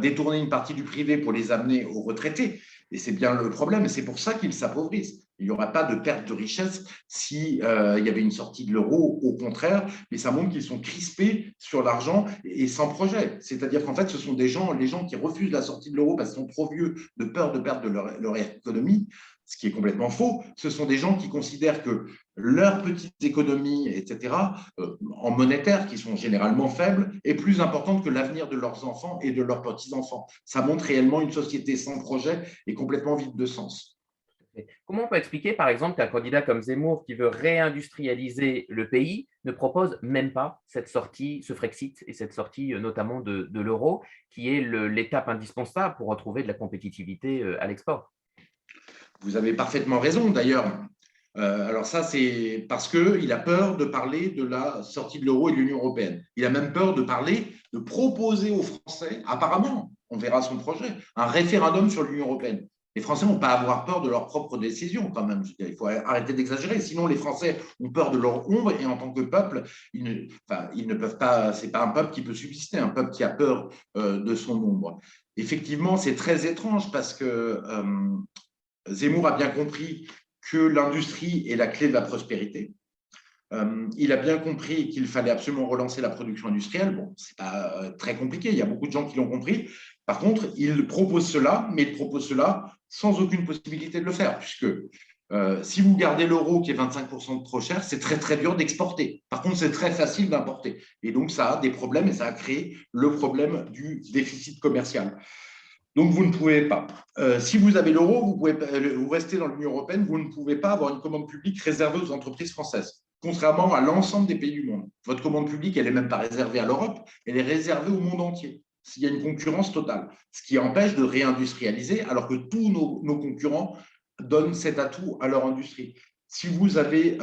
détourner une partie du privé pour les amener aux retraités. Et c'est bien le problème. Et c'est pour ça qu'ils s'appauvrissent. Il n'y aura pas de perte de richesse s'il y avait une sortie de l'euro, au contraire, mais ça montre qu'ils sont crispés sur l'argent et sans projet. C'est-à-dire qu'en fait, ce sont les gens qui refusent la sortie de l'euro parce qu'ils sont trop vieux de peur de perdre leur économie, ce qui est complètement faux. Ce sont des gens qui considèrent que leurs petites économies, etc., en monétaire, qui sont généralement faibles, est plus importante que l'avenir de leurs enfants et de leurs petits-enfants. Ça montre réellement une société sans projet et complètement vide de sens. Comment on peut expliquer, par exemple, qu'un candidat comme Zemmour, qui veut réindustrialiser le pays, ne propose même pas cette sortie, ce Frexit et cette sortie notamment de l'euro, qui est l'étape indispensable pour retrouver de la compétitivité à l'export? Vous avez parfaitement raison, d'ailleurs. Alors ça, c'est parce qu'il a peur de parler de la sortie de l'euro et de l'Union européenne. Il a même peur de parler, de proposer aux Français, apparemment, on verra son projet, un référendum sur l'Union européenne. Les Français n'ont pas à avoir peur de leur propre décision, quand même. Il faut arrêter d'exagérer. Sinon, les Français ont peur de leur ombre et en tant que peuple, ils ne peuvent pas. C'est pas un peuple qui peut subsister, un peuple qui a peur de son ombre. Effectivement, c'est très étrange parce que Zemmour a bien compris que l'industrie est la clé de la prospérité. Il a bien compris qu'il fallait absolument relancer la production industrielle. Bon, ce n'est pas très compliqué, il y a beaucoup de gens qui l'ont compris. Par contre, il propose cela, mais il propose cela sans aucune possibilité de le faire, puisque si vous gardez l'euro qui est 25% de trop cher, c'est très très dur d'exporter. Par contre, c'est très facile d'importer. Et donc, ça a des problèmes et ça a créé le problème du déficit commercial. Donc, vous ne pouvez pas. Si vous avez l'euro, vous restez dans l'Union européenne, vous ne pouvez pas avoir une commande publique réservée aux entreprises françaises, contrairement à l'ensemble des pays du monde. Votre commande publique, elle n'est même pas réservée à l'Europe, elle est réservée au monde entier. Il y a une concurrence totale, ce qui empêche de réindustrialiser, alors que tous nos concurrents donnent cet atout à leur industrie. Si vous avez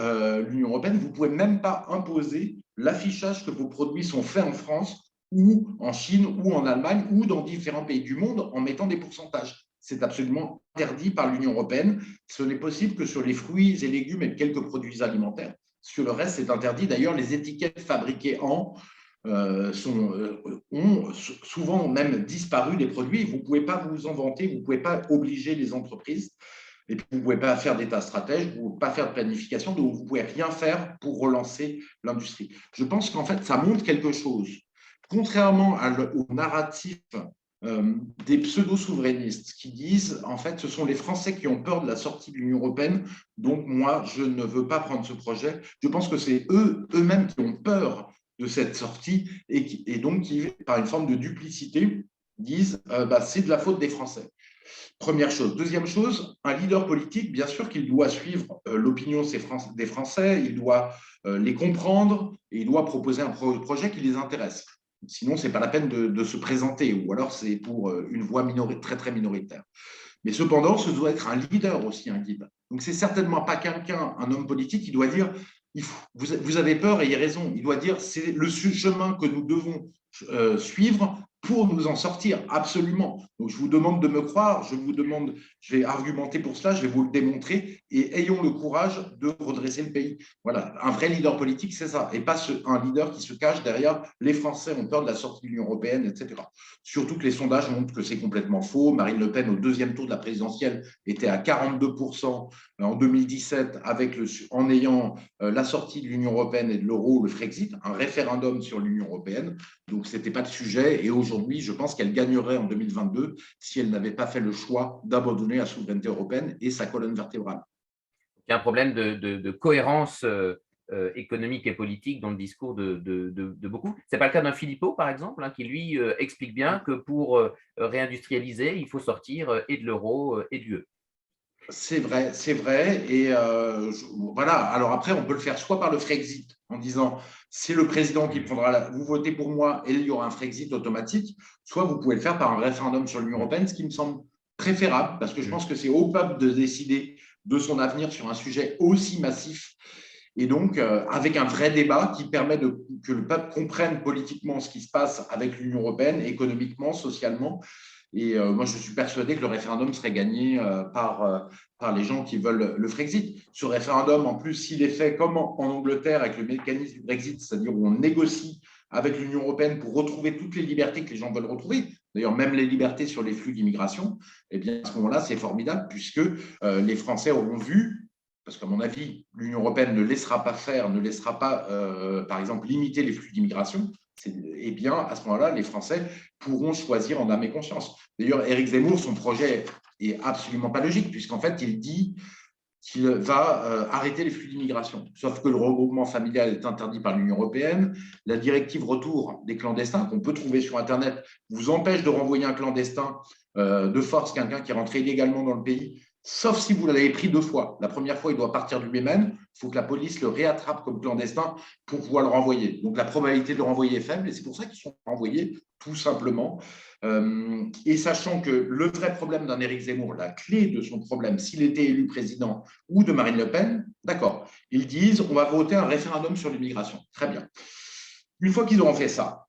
l'Union européenne, vous ne pouvez même pas imposer l'affichage que vos produits sont faits en France ou en Chine, ou en Allemagne, ou dans différents pays du monde en mettant des pourcentages. C'est absolument interdit par l'Union européenne. Ce n'est possible que sur les fruits et légumes et quelques produits alimentaires. Sur le reste, c'est interdit. D'ailleurs, les étiquettes fabriquées en ont souvent même disparu des produits. Vous ne pouvez pas vous en vanter, vous ne pouvez pas obliger les entreprises. Et puis, vous ne pouvez pas faire d'état stratège, vous ne pouvez pas faire de planification, donc vous ne pouvez rien faire pour relancer l'industrie. Je pense qu'en fait, ça montre quelque chose. Contrairement au narratif des pseudo-souverainistes qui disent, en fait, ce sont les Français qui ont peur de la sortie de l'Union européenne, donc moi, je ne veux pas prendre ce projet. Je pense que c'est eux-mêmes qui ont peur de cette sortie et donc qui, par une forme de duplicité, disent c'est de la faute des Français. Première chose. Deuxième chose, un leader politique, bien sûr qu'il doit suivre l'opinion des Français, il doit les comprendre et il doit proposer un projet qui les intéresse. Sinon, ce n'est pas la peine de se présenter, ou alors c'est pour une voix très, très minoritaire. Mais cependant, ce doit être un leader aussi, un guide. Donc, c'est certainement pas quelqu'un, un homme politique, qui doit dire vous avez peur et il y a raison. Il doit dire c'est le chemin que nous devons suivre pour nous en sortir, absolument. Donc, je vous demande de me croire, je vais argumenter pour cela, je vais vous le démontrer et ayons le courage de redresser le pays. Voilà, un vrai leader politique, c'est ça, et pas un leader qui se cache derrière les Français ont peur de la sortie de l'Union européenne, etc. Surtout que les sondages montrent que c'est complètement faux. Marine Le Pen, au deuxième tour de la présidentielle, était à 42% en 2017 en ayant la sortie de l'Union européenne et de l'euro, le Frexit, un référendum sur l'Union européenne. Donc, ce n'était pas de sujet. Et aujourd'hui, je pense qu'elle gagnerait en 2022 si elle n'avait pas fait le choix d'abandonner la souveraineté européenne et sa colonne vertébrale. Il y a un problème de cohérence économique et politique dans le discours de beaucoup. Ce n'est pas le cas d'un Philippot, par exemple, qui lui explique bien que pour réindustrialiser, il faut sortir et de l'euro et de l'UE. C'est vrai, c'est vrai. Et voilà. Alors après, on peut le faire soit par le Frexit, en disant c'est le président qui prendra vous votez pour moi et il y aura un Frexit automatique, soit vous pouvez le faire par un référendum sur l'Union européenne, ce qui me semble préférable, parce que je pense que c'est au peuple de décider de son avenir sur un sujet aussi massif. Et donc, avec un vrai débat qui permet que le peuple comprenne politiquement ce qui se passe avec l'Union européenne, économiquement, socialement. Et moi, je suis persuadé que le référendum serait gagné par les gens qui veulent le Frexit. Ce référendum, en plus, s'il est fait comme en Angleterre avec le mécanisme du Brexit, c'est-à-dire où on négocie avec l'Union européenne pour retrouver toutes les libertés que les gens veulent retrouver, d'ailleurs même les libertés sur les flux d'immigration, eh bien à ce moment-là, c'est formidable puisque les Français auront vu, parce qu'à mon avis, l'Union européenne ne laissera pas faire, ne laissera pas, par exemple, limiter les flux d'immigration, eh bien, à ce moment-là, les Français pourront choisir en âme et conscience. D'ailleurs, Éric Zemmour, son projet est absolument pas logique, puisqu'en fait, il dit qu'il va arrêter les flux d'immigration. Sauf que le regroupement familial est interdit par l'Union européenne. La directive retour des clandestins, qu'on peut trouver sur Internet, vous empêche de renvoyer un clandestin de force, quelqu'un qui est rentré illégalement dans le pays, sauf si vous l'avez pris 2 fois. La première fois, il doit partir du Yémen. Il faut que la police le réattrape comme clandestin pour pouvoir le renvoyer. Donc, la probabilité de le renvoyer est faible et c'est pour ça qu'ils sont renvoyés, tout simplement. Et sachant que le vrai problème d'un Éric Zemmour, la clé de son problème, s'il était élu président ou de Marine Le Pen, d'accord, ils disent on va voter un référendum sur l'immigration. Très bien. Une fois qu'ils auront fait ça,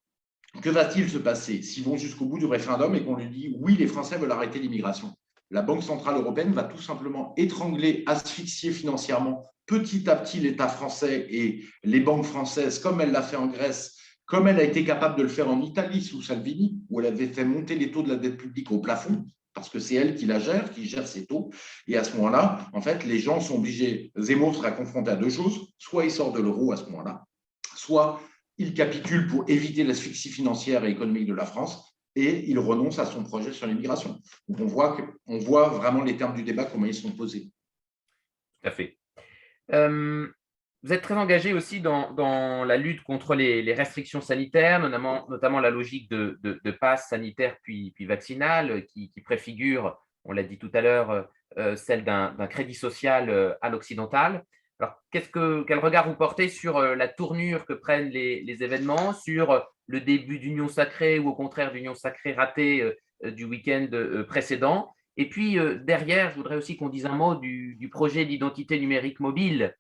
que va-t-il se passer s'ils vont jusqu'au bout du référendum et qu'on lui dit oui, les Français veulent arrêter l'immigration? La Banque centrale européenne va tout simplement étrangler, asphyxier financièrement petit à petit l'État français et les banques françaises, comme elle l'a fait en Grèce, comme elle a été capable de le faire en Italie sous Salvini, où elle avait fait monter les taux de la dette publique au plafond, parce que c'est elle qui gère ces taux. Et à ce moment-là, en fait, les gens sont obligés. Zemmour sera confronté à 2 choses. Soit il sort de l'euro à ce moment-là, soit il capitule pour éviter l'asphyxie financière et économique de la France, et il renonce à son projet sur l'immigration. Donc, on voit vraiment les termes du débat, comment ils sont posés. Tout à fait. Vous êtes très engagé aussi dans la lutte contre les restrictions sanitaires, notamment la logique de passe sanitaire puis vaccinal, qui préfigure, on l'a dit tout à l'heure, celle d'un crédit social à l'occidental. Alors, quel regard vous portez sur la tournure que prennent les événements, sur le début d'union sacrée ou au contraire d'union sacrée ratée du week-end précédent? Et puis derrière, je voudrais aussi qu'on dise un mot du projet d'identité numérique mobile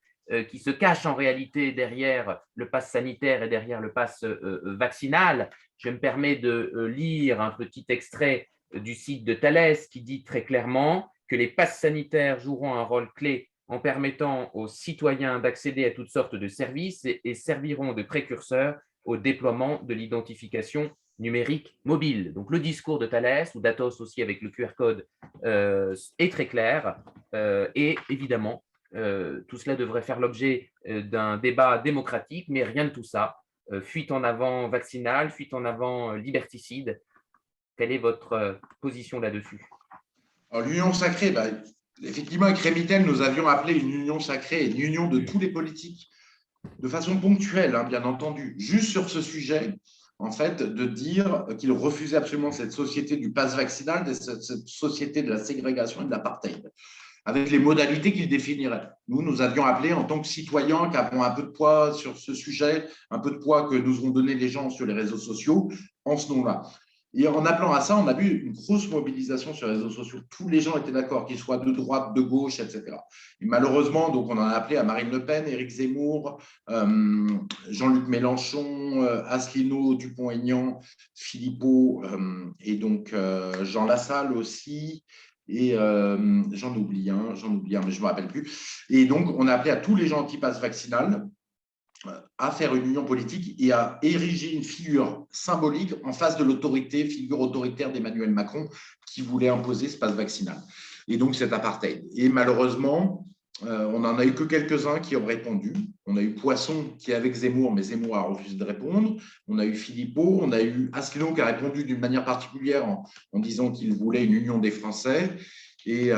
qui se cache en réalité derrière le pass sanitaire et derrière le pass vaccinal. Je me permets de lire un petit extrait du site de Thales qui dit très clairement que les passes sanitaires joueront un rôle clé en permettant aux citoyens d'accéder à toutes sortes de services et serviront de précurseurs au déploiement de l'identification numérique mobile. Donc le discours de Thales, ou d'Atos aussi avec le QR code, est très clair et évidemment, tout cela devrait faire l'objet d'un débat démocratique, mais rien de tout ça. Fuite en avant vaccinale, fuite en avant liberticide. Quelle est votre position là-dessus? L'union sacrée, effectivement, avec Rémitel, nous avions appelé une union sacrée, une union de tous les politiques, de façon ponctuelle, bien entendu, juste sur ce sujet, en fait, de dire qu'il refusait absolument cette société du pass vaccinal, cette société de la ségrégation et de l'apartheid, avec les modalités qu'il définirait. Nous avions appelé en tant que citoyens qui avons un peu de poids sur ce sujet, un peu de poids que nous ont donné les gens sur les réseaux sociaux, en ce nom-là. Et en appelant à ça, on a vu une grosse mobilisation sur les réseaux sociaux. Tous les gens étaient d'accord, qu'ils soient de droite, de gauche, etc. Et malheureusement, donc on en a appelé à Marine Le Pen, Éric Zemmour, Jean-Luc Mélenchon, Asselineau, Dupont-Aignan, Philippot, et donc Jean Lassalle aussi. Et j'en oublie un, mais je ne me rappelle plus. Et donc, on a appelé à tous les gens anti-pass vaccinal à faire une union politique et à ériger une figure symbolique en face de l'autorité, figure autoritaire d'Emmanuel Macron qui voulait imposer ce passe vaccinal. Et donc cet apartheid. Et malheureusement, on n'en a eu que quelques-uns qui ont répondu. On a eu Poisson qui est avec Zemmour, mais Zemmour a refusé de répondre. On a eu Philippot, on a eu Asselineau qui a répondu d'une manière particulière en disant qu'il voulait une union des Français. Et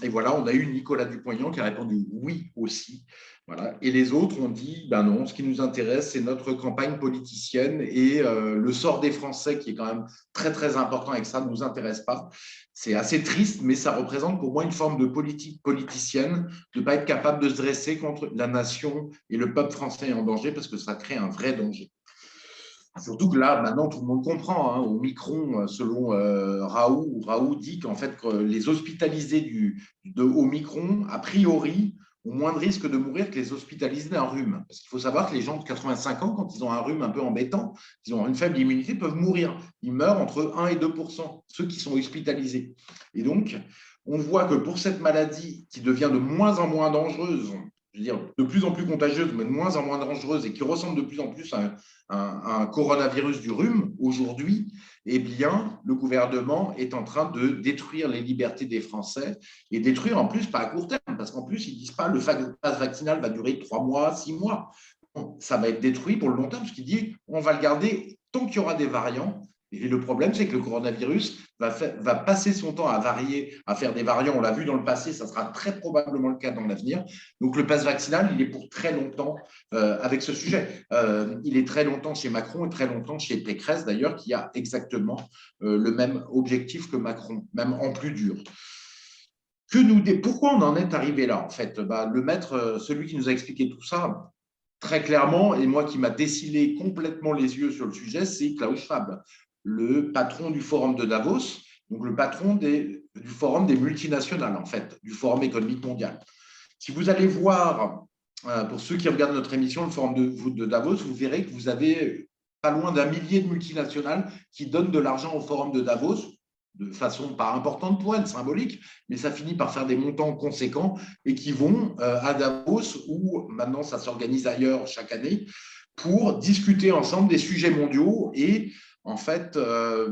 voilà, on a eu Nicolas Dupont-Aignan qui a répondu oui aussi. Voilà. Et les autres ont dit, ben non, ce qui nous intéresse, c'est notre campagne politicienne et le sort des Français, qui est quand même très, très important avec ça, ne nous intéresse pas. C'est assez triste, mais ça représente pour moi une forme de politique politicienne, de ne pas être capable de se dresser contre la nation et le peuple français en danger, parce que ça crée un vrai danger. Surtout que là, maintenant, tout le monde comprend. Hein, au Omicron, selon Raoult dit qu'en fait, que les hospitalisés de Omicron, a priori, ont moins de risques de mourir que les hospitalisés d'un rhume. Parce qu'il faut savoir que les gens de 85 ans, quand ils ont un rhume un peu embêtant, ils ont une faible immunité, peuvent mourir. Ils meurent entre 1 et 2 %, ceux qui sont hospitalisés. Et donc, on voit que pour cette maladie qui devient de moins en moins dangereuse, je veux dire, de plus en plus contagieuse, mais de moins en moins dangereuse, et qui ressemble de plus en plus à un coronavirus du rhume, aujourd'hui, eh bien, le gouvernement est en train de détruire les libertés des Français, et détruire en plus pas à court terme, parce qu'en plus, ils ne disent pas le pass vaccinal va durer 3 mois, 6 mois. Ça va être détruit pour le long terme, parce qu'il dit on va le garder tant qu'il y aura des variants. Et le problème, c'est que le coronavirus va passer son temps à varier, à faire des variants. On l'a vu dans le passé, ça sera très probablement le cas dans l'avenir. Donc, le pass vaccinal, il est pour très longtemps avec ce sujet. Il est très longtemps chez Macron et très longtemps chez Pécresse, d'ailleurs, qui a exactement le même objectif que Macron, même en plus dur. Pourquoi on en est arrivé là, en fait? Le maître, celui qui nous a expliqué tout ça, très clairement, et moi qui m'a dessillé complètement les yeux sur le sujet, c'est Klaus Schwab, le patron du Forum de Davos, donc le patron du Forum des multinationales, en fait, du Forum économique mondial. Si vous allez voir, pour ceux qui regardent notre émission, le Forum de Davos, vous verrez que vous avez pas loin d'1 millier de multinationales qui donnent de l'argent au Forum de Davos, de façon pas importante pour elles, symbolique, mais ça finit par faire des montants conséquents et qui vont à Davos, où maintenant ça s'organise ailleurs chaque année, pour discuter ensemble des sujets mondiaux et en fait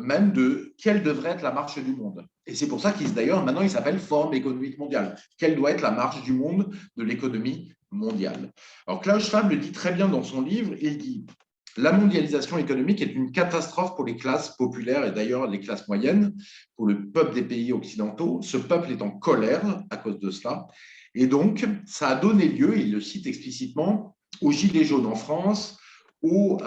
même de quelle devrait être la marche du monde. Et c'est pour ça d'ailleurs maintenant il s'appelle Forum économique mondial. Quelle doit être la marche du monde de l'économie mondiale? Alors Klaus Schwab le dit très bien dans son livre, il dit la mondialisation économique est une catastrophe pour les classes populaires et d'ailleurs les classes moyennes, pour le peuple des pays occidentaux. Ce peuple est en colère à cause de cela. Et donc, ça a donné lieu, il le cite explicitement, aux Gilets jaunes en France, au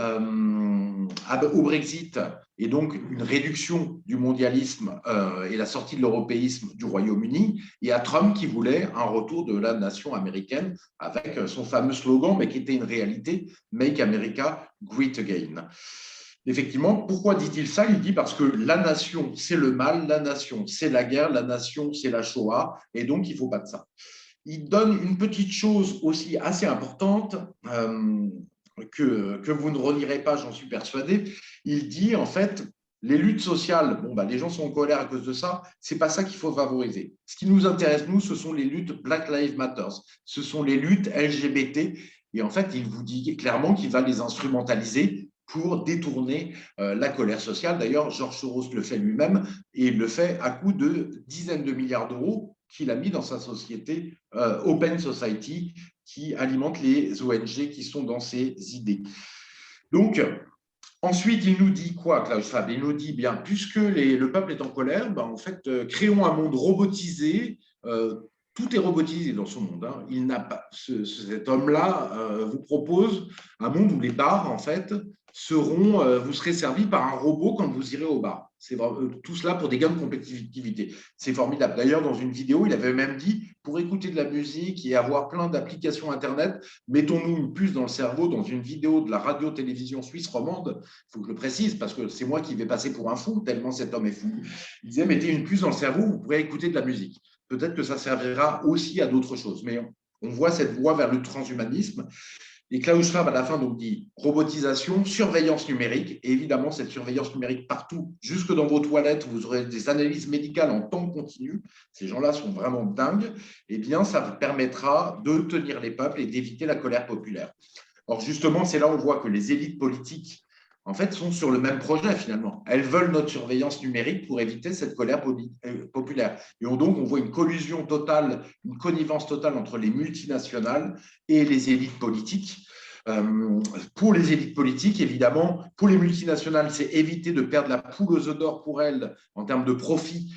Brexit, et donc une réduction du mondialisme et la sortie de l'européisme du Royaume-Uni, et à Trump qui voulait un retour de la nation américaine avec son fameux slogan, mais qui était une réalité, Make America Great Again. Effectivement, pourquoi dit-il ça? Il dit parce que la nation, c'est le mal, la nation, c'est la guerre, la nation, c'est la Shoah, et donc il ne faut pas de ça. Il donne une petite chose aussi assez importante, que vous ne relirez pas, j'en suis persuadé. Il dit, en fait, les luttes sociales, les gens sont en colère à cause de ça, ce n'est pas ça qu'il faut favoriser. Ce qui nous intéresse, nous, ce sont les luttes Black Lives Matter, ce sont les luttes LGBT, et en fait, il vous dit clairement qu'il va les instrumentaliser pour détourner la colère sociale. D'ailleurs, George Soros le fait lui-même, et il le fait à coût de dizaines de milliards d'euros qu'il a mis dans sa société Open Society, qui alimente les ONG qui sont dans ses idées. Donc, ensuite, il nous dit quoi, Klaus Schwab? Il nous dit, bien, puisque le peuple est en colère, en fait, créons un monde robotisé. Tout est robotisé dans ce monde. Hein. Cet homme-là vous propose un monde où les bars, en fait, vous serez servi par un robot quand vous irez au bar. C'est tout cela pour des gains de compétitivité. C'est formidable. D'ailleurs, dans une vidéo, il avait même dit, pour écouter de la musique et avoir plein d'applications Internet, mettons-nous une puce dans le cerveau. Dans une vidéo de la radio-télévision suisse romande, il faut que je le précise, parce que c'est moi qui vais passer pour un fou, tellement cet homme est fou. Il disait, mettez une puce dans le cerveau, vous pourrez écouter de la musique. Peut-être que ça servira aussi à d'autres choses. Mais on voit cette voie vers le transhumanisme. Et Klaus Schwab, à la fin, donc, dit robotisation, surveillance numérique. Et évidemment, cette surveillance numérique partout, jusque dans vos toilettes, vous aurez des analyses médicales en temps continu. Ces gens-là sont vraiment dingues. Eh bien, ça vous permettra de tenir les peuples et d'éviter la colère populaire. Or, justement, c'est là où on voit que les élites politiques, en fait, sont sur le même projet, finalement. Elles veulent notre surveillance numérique pour éviter cette colère populaire. Et donc, on voit une collusion totale, une connivence totale entre les multinationales et les élites politiques. Pour les élites politiques, évidemment, pour les multinationales, c'est éviter de perdre la poule aux œufs d'or pour elles en termes de profit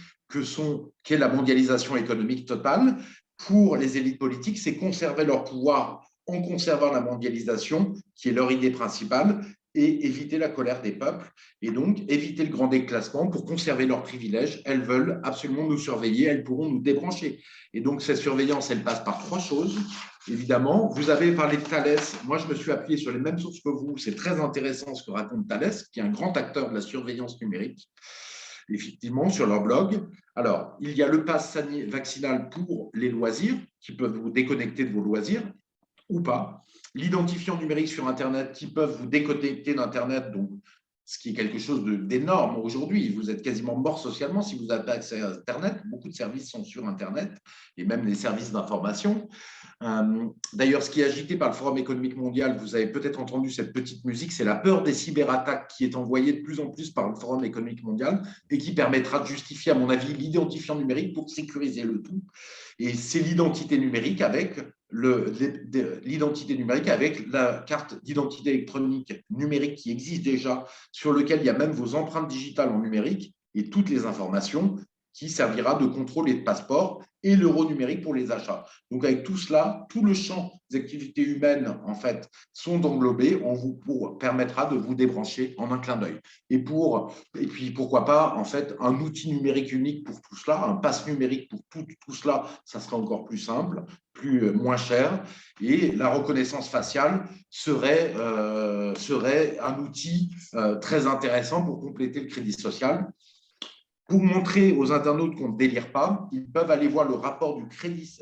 qu'est la mondialisation économique totale. Pour les élites politiques, c'est conserver leur pouvoir en conservant la mondialisation, qui est leur idée principale, et éviter la colère des peuples, et donc éviter le grand déclassement pour conserver leurs privilèges. Elles veulent absolument nous surveiller, elles pourront nous débrancher. Et donc, cette surveillance, elle passe par trois choses. Évidemment, vous avez parlé de Thalès. Moi, je me suis appuyé sur les mêmes sources que vous. C'est très intéressant ce que raconte Thalès, qui est un grand acteur de la surveillance numérique, effectivement, sur leur blog. Alors, il y a le pass vaccinal pour les loisirs, qui peuvent vous déconnecter de vos loisirs, ou pas. L'identifiant numérique sur Internet qui peuvent vous déconnecter d'Internet, donc ce qui est quelque chose d'énorme aujourd'hui. Vous êtes quasiment mort socialement si vous n'avez pas accès à Internet. Beaucoup de services sont sur Internet et même les services d'information. D'ailleurs, ce qui est agité par le Forum économique mondial, vous avez peut-être entendu cette petite musique, c'est la peur des cyberattaques qui est envoyée de plus en plus par le Forum économique mondial et qui permettra de justifier, à mon avis, l'identifiant numérique pour sécuriser le tout. Et c'est l'identité numérique avec la carte d'identité électronique numérique qui existe déjà, sur lequel il y a même vos empreintes digitales en numérique et toutes les informations qui servira de contrôle et de passeport, et l'euro numérique pour les achats. Donc, avec tout cela, tout le champ des activités humaines, en fait, sont englobés. On vous permettra de vous débrancher en un clin d'œil. Et puis, pourquoi pas, en fait, un outil numérique unique pour tout cela, un pass numérique pour tout cela, ça sera encore plus simple, moins cher. Et la reconnaissance faciale serait un outil très intéressant pour compléter le crédit social. Pour montrer aux internautes qu'on ne délire pas, ils peuvent aller voir le rapport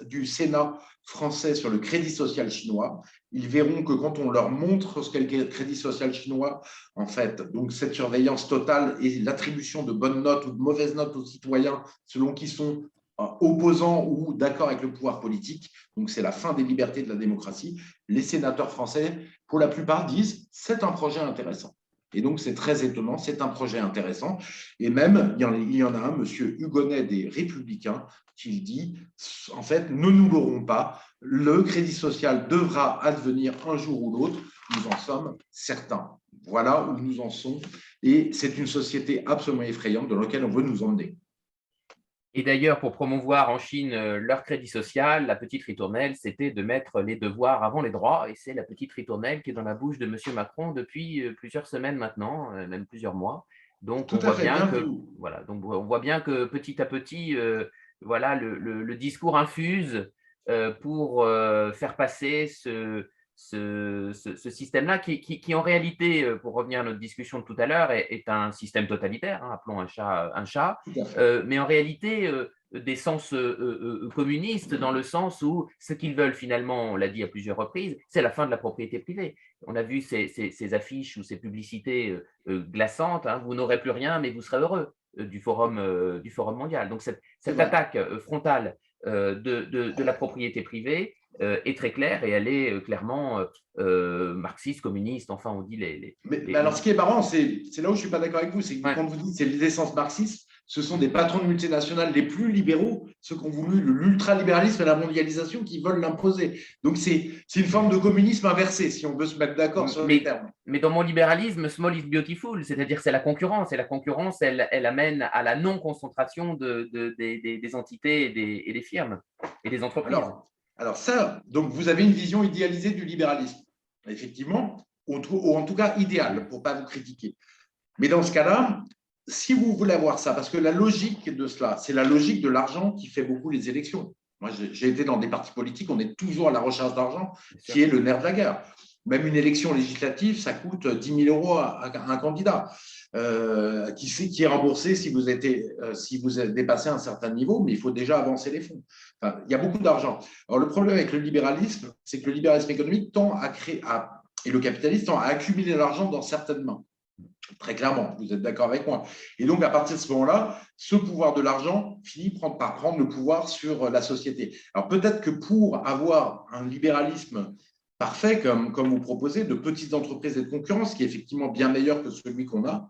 du Sénat français sur le crédit social chinois. Ils verront que quand on leur montre ce qu'est le crédit social chinois, en fait, donc cette surveillance totale et l'attribution de bonnes notes ou de mauvaises notes aux citoyens selon qu'ils sont opposants ou d'accord avec le pouvoir politique, donc c'est la fin des libertés de la démocratie, les sénateurs français, pour la plupart, disent « c'est un projet intéressant ». Et donc, c'est très étonnant, c'est un projet intéressant. Et même, il y en a un, M. Hugonnet des Républicains, qui dit, en fait, ne nous l'aurons pas, le crédit social devra advenir un jour ou l'autre, nous en sommes certains. Voilà où nous en sommes. Et c'est une société absolument effrayante dans laquelle on veut nous emmener. Et d'ailleurs, pour promouvoir en Chine leur crédit social, la petite ritournelle, c'était de mettre les devoirs avant les droits. Et c'est la petite ritournelle qui est dans la bouche de M. Macron depuis plusieurs semaines maintenant, même plusieurs mois. Donc, Tout à fait, bien vu. Voilà, donc on voit bien que petit à petit, voilà, le discours infuse pour faire passer ce système-là qui, en réalité, pour revenir à notre discussion de tout à l'heure, est un système totalitaire, hein, appelons un chat, mais en réalité d'essence communiste, dans le sens où ce qu'ils veulent finalement, on l'a dit à plusieurs reprises, c'est la fin de la propriété privée. On a vu ces affiches ou ces publicités glaçantes, hein, vous n'aurez plus rien, mais vous serez heureux, du forum mondial. Donc cette attaque frontale de la propriété privée est très claire et elle est clairement marxiste, communiste, enfin on dit Mais alors, ce qui est marrant, c'est là où je ne suis pas d'accord avec vous, c'est que quand vous dites c'est l'essence marxiste, ce sont des patrons de multinationales les plus libéraux, ceux qui ont voulu l'ultralibéralisme et la mondialisation, qui veulent l'imposer. Donc, c'est une forme de communisme inversé, si on veut se mettre d'accord sur les termes. Mais dans mon libéralisme, small is beautiful, c'est-à-dire c'est la concurrence. Et la concurrence, elle amène à la non-concentration des entités et des firmes et des entreprises. Alors ça, donc vous avez une vision idéalisée du libéralisme. Effectivement, ou en tout cas idéal, pour ne pas vous critiquer. Mais dans ce cas-là, si vous voulez avoir ça, parce que la logique de cela, c'est la logique de l'argent qui fait beaucoup les élections. Moi, j'ai été dans des partis politiques, on est toujours à la recherche d'argent, qui est le nerf de la guerre. Même une élection législative, ça coûte 10 000 euros à un candidat qui est remboursé si vous avez dépassé un certain niveau, mais il faut déjà avancer les fonds. Enfin, il y a beaucoup d'argent. Alors, le problème avec le libéralisme, c'est que le libéralisme économique tend à créer, et le capitalisme tend à accumuler l'argent dans certaines mains. Très clairement, vous êtes d'accord avec moi. Et donc, à partir de ce moment-là, ce pouvoir de l'argent finit par prendre le pouvoir sur la société. Alors, peut-être que pour avoir un libéralisme parfait, comme vous proposez, de petites entreprises et de concurrence, qui est effectivement bien meilleur que celui qu'on a,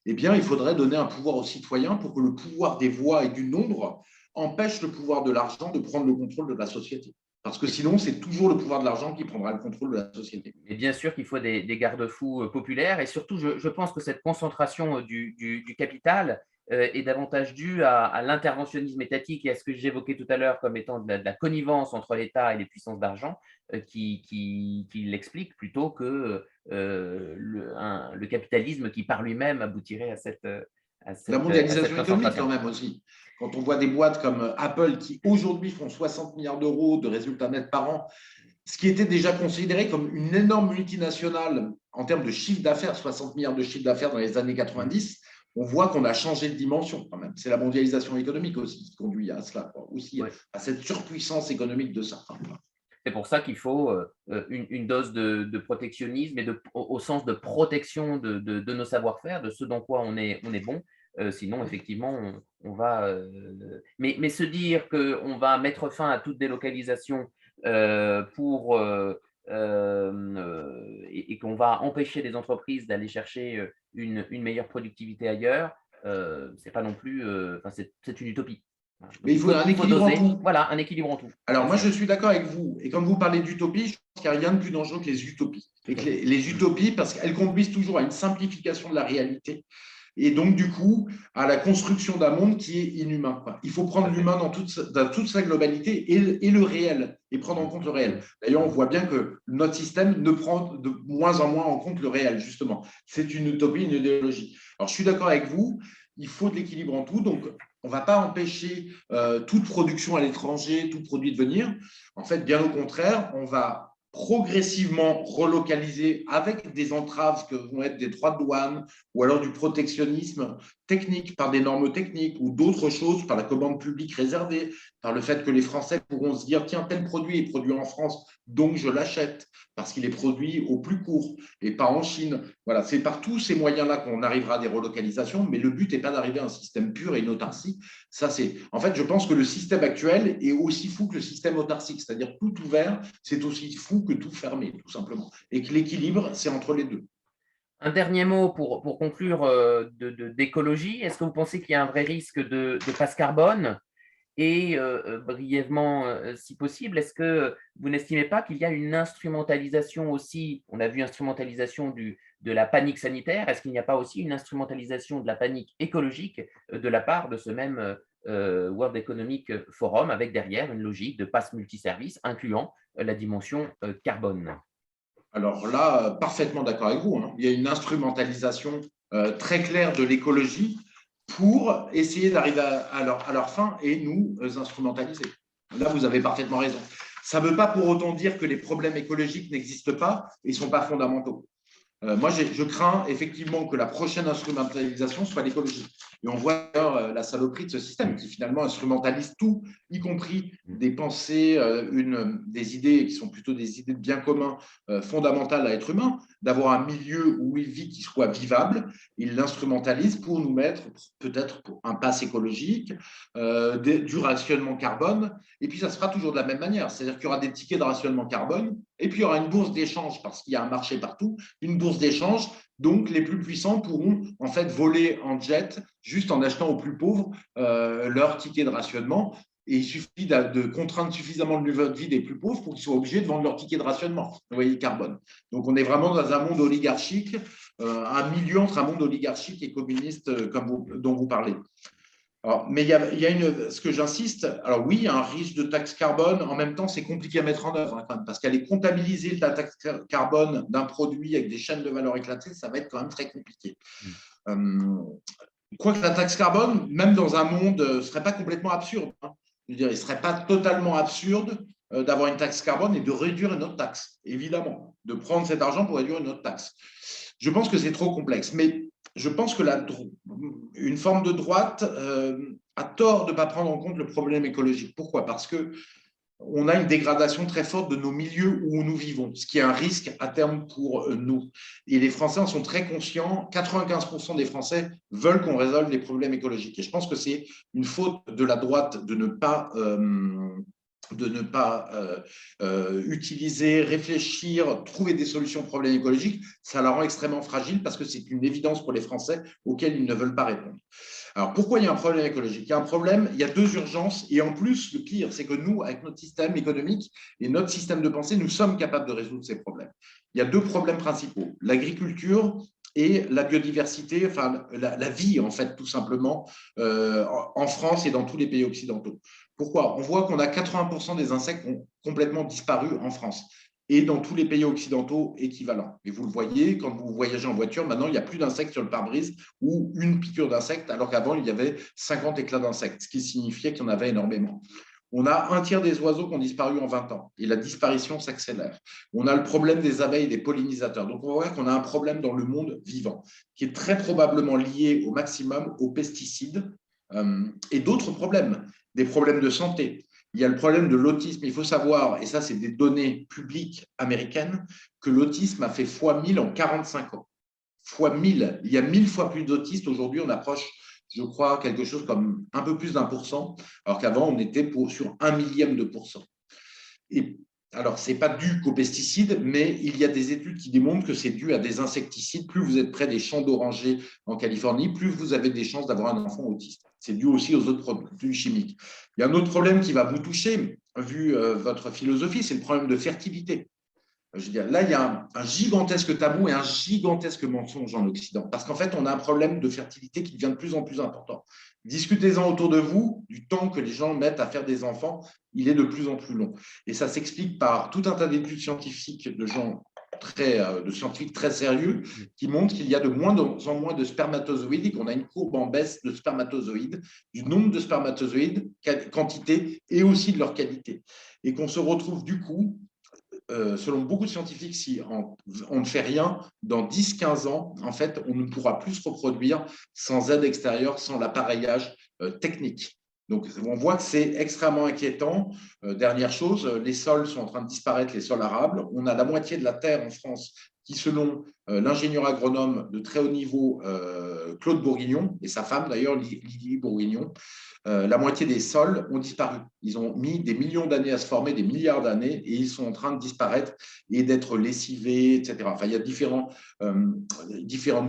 eh bien, il faudrait donner un pouvoir aux citoyens pour que le pouvoir des voix et du nombre empêche le pouvoir de l'argent de prendre le contrôle de la société. Parce que sinon, c'est toujours le pouvoir de l'argent qui prendra le contrôle de la société. Et bien sûr qu'il faut des garde-fous populaires et surtout, je pense que cette concentration du capital est davantage due à l'interventionnisme étatique et à ce que j'évoquais tout à l'heure comme étant de la connivence entre l'État et les puissances d'argent qui l'explique plutôt que le capitalisme qui par lui-même aboutirait à La cette mondialisation économique concentration. quand même aussi. Quand on voit des boîtes comme Apple qui aujourd'hui font 60 milliards d'euros de résultats nets par an, ce qui était déjà considéré comme une énorme multinationale en termes de chiffre d'affaires, 60 milliards de chiffre d'affaires dans les années 90, on voit qu'on a changé de dimension quand même. C'est la mondialisation économique aussi qui conduit à cela, aussi Ouais. à cette surpuissance économique de certains. C'est pour ça qu'il faut une dose de protectionnisme et au sens de protection de nos savoir-faire, de ce dans quoi on est bon. Sinon, effectivement, on va. Mais se dire qu'on va mettre fin à toute délocalisation et qu'on va empêcher les entreprises d'aller chercher une meilleure productivité ailleurs, c'est pas non plus. C'est une utopie. Voilà. Mais il faut un équilibre en tout. Voilà, un équilibre en tout. Alors, moi, je suis d'accord avec vous. Et comme vous parlez d'utopie, je pense qu'il n'y a rien de plus dangereux que les utopies. Et que les utopies, parce qu'elles conduisent toujours à une simplification de la réalité. Et donc, du coup, à la construction d'un monde qui est inhumain. Il faut prendre l'humain dans toute sa globalité et le réel, et prendre en compte le réel. D'ailleurs, on voit bien que notre système ne prend de moins en moins en compte le réel, justement. C'est une utopie, une idéologie. Alors, je suis d'accord avec vous, il faut de l'équilibre en tout. Donc, on ne va pas empêcher toute production à l'étranger, tout produit de venir. En fait, bien au contraire, on va progressivement relocaliser avec des entraves que vont être des droits de douane ou alors du protectionnisme technique par des normes techniques ou d'autres choses, par la commande publique réservée, par le fait que les Français pourront se dire tiens, tel produit est produit en France, donc je l'achète parce qu'il est produit au plus court et pas en Chine. Voilà, c'est par tous ces moyens-là qu'on arrivera à des relocalisations, mais le but n'est pas d'arriver à un système pur et une autarcie. Ça, en fait, je pense que le système actuel est aussi fou que le système autarcique, c'est-à-dire tout ouvert, c'est aussi fou que tout fermé, tout simplement. Et que l'équilibre, c'est entre les deux. Un dernier mot pour conclure d'écologie. Est-ce que vous pensez qu'il y a un vrai risque de passe carbone? Et brièvement, si possible, est-ce que vous n'estimez pas qu'il y a une instrumentalisation aussi, on a vu instrumentalisation de la panique sanitaire, est-ce qu'il n'y a pas aussi une instrumentalisation de la panique écologique de la part de ce même World Economic Forum, avec derrière une logique de passe multiservice incluant la dimension carbone? Alors là, parfaitement d'accord avec vous. Il y a une instrumentalisation très claire de l'écologie pour essayer d'arriver à leur fin et nous instrumentaliser. Là, vous avez parfaitement raison. Ça ne veut pas pour autant dire que les problèmes écologiques n'existent pas et ne sont pas fondamentaux. Moi, je crains effectivement que la prochaine instrumentalisation soit l'écologie. Et on voit la saloperie de ce système qui finalement instrumentalise tout, y compris des pensées, des idées qui sont plutôt des idées de bien commun fondamentales à l'être humain, d'avoir un milieu où il vit qui soit vivable. Il l'instrumentalise pour nous mettre peut-être un pass écologique, du rationnement carbone. Et puis, ça se fera toujours de la même manière. C'est-à-dire qu'il y aura des tickets de rationnement carbone et puis il y aura une bourse d'échange parce qu'il y a un marché partout, une bourse d'échange. Donc, les plus puissants pourront en fait voler en jet juste en achetant aux plus pauvres leur ticket de rationnement. Et il suffit de contraindre suffisamment le niveau de vie des plus pauvres pour qu'ils soient obligés de vendre leur ticket de rationnement, vous voyez, carbone. Donc, on est vraiment dans un monde oligarchique, un milieu entre un monde oligarchique et communiste dont vous parlez. Alors, mais ce que j'insiste, alors oui, il y a un risque de taxe carbone, en même temps, c'est compliqué à mettre en œuvre, hein, quand même, parce qu'aller comptabiliser la taxe carbone d'un produit avec des chaînes de valeur éclatées, ça va être quand même très compliqué. Euh, Quoique la taxe carbone, même dans un monde, ne serait pas complètement absurde, hein. Je veux dire, il ne serait pas totalement absurde d'avoir une taxe carbone et de réduire une autre taxe, évidemment, de prendre cet argent pour réduire une autre taxe. Je pense que c'est trop complexe, mais je pense que une forme de droite a tort de ne pas prendre en compte le problème écologique. Pourquoi? Parce que on a une dégradation très forte de nos milieux où nous vivons, ce qui est un risque à terme pour nous. Et les Français en sont très conscients. 95% des Français veulent qu'on résolve les problèmes écologiques. Et je pense que c'est une faute de la droite de ne pas utiliser, réfléchir, trouver des solutions aux problèmes écologiques. Ça la rend extrêmement fragile parce que c'est une évidence pour les Français auxquelles ils ne veulent pas répondre. Alors, pourquoi il y a un problème écologique? Il y a un problème, il y a deux urgences, et en plus, le pire, c'est que nous, avec notre système économique et notre système de pensée, nous sommes capables de résoudre ces problèmes. Il y a deux problèmes principaux, l'agriculture et la biodiversité, enfin la vie, en fait, tout simplement, en France et dans tous les pays occidentaux. Pourquoi? On voit qu'on a 80% des insectes qui ont complètement disparu en France et dans tous les pays occidentaux équivalents. Et vous le voyez, quand vous voyagez en voiture, maintenant, il n'y a plus d'insectes sur le pare-brise ou une piqûre d'insecte, alors qu'avant, il y avait 50 éclats d'insectes, ce qui signifiait qu'il y en avait énormément. On a un tiers des oiseaux qui ont disparu en 20 ans et la disparition s'accélère. On a le problème des abeilles et des pollinisateurs. Donc, on voit qu'on a un problème dans le monde vivant qui est très probablement lié au maximum aux pesticides et d'autres problèmes, des problèmes de santé. Il y a le problème de l'autisme. Il faut savoir, et ça, c'est des données publiques américaines, que l'autisme a fait x1000 en 45 ans. x1000. Il y a 1000 fois plus d'autistes. Aujourd'hui, on approche, je crois, quelque chose comme un peu plus d'1%, alors qu'avant, on était sur 1 millième de pourcent. Et alors, ce n'est pas dû qu'aux pesticides, mais il y a des études qui démontrent que c'est dû à des insecticides. Plus vous êtes près des champs d'orangers en Californie, plus vous avez des chances d'avoir un enfant autiste. C'est dû aussi aux autres produits chimiques. Il y a un autre problème qui va vous toucher, vu votre philosophie, c'est le problème de fertilité. Je veux dire, là, il y a un gigantesque tabou et un gigantesque mensonge en Occident. Parce qu'en fait, on a un problème de fertilité qui devient de plus en plus important. Discutez-en autour de vous, du temps que les gens mettent à faire des enfants, il est de plus en plus long. Et ça s'explique par tout un tas d'études scientifiques de scientifiques très sérieux qui montrent qu'il y a de moins en moins de spermatozoïdes et qu'on a une courbe en baisse de spermatozoïdes, du nombre de spermatozoïdes, quantité et aussi de leur qualité. Et qu'on se retrouve du coup selon beaucoup de scientifiques, si on ne fait rien, dans 10-15 ans, en fait, on ne pourra plus se reproduire sans aide extérieure, sans l'appareillage technique. Donc, on voit que c'est extrêmement inquiétant. Dernière chose, les sols sont en train de disparaître, les sols arables. On a la moitié de la terre en France qui, selon l'ingénieur agronome de très haut niveau, Claude Bourguignon, et sa femme d'ailleurs, Lydie Bourguignon, la moitié des sols ont disparu. Ils ont mis des millions d'années à se former, des milliards d'années, et ils sont en train de disparaître et d'être lessivés, etc. Enfin, il y a différentes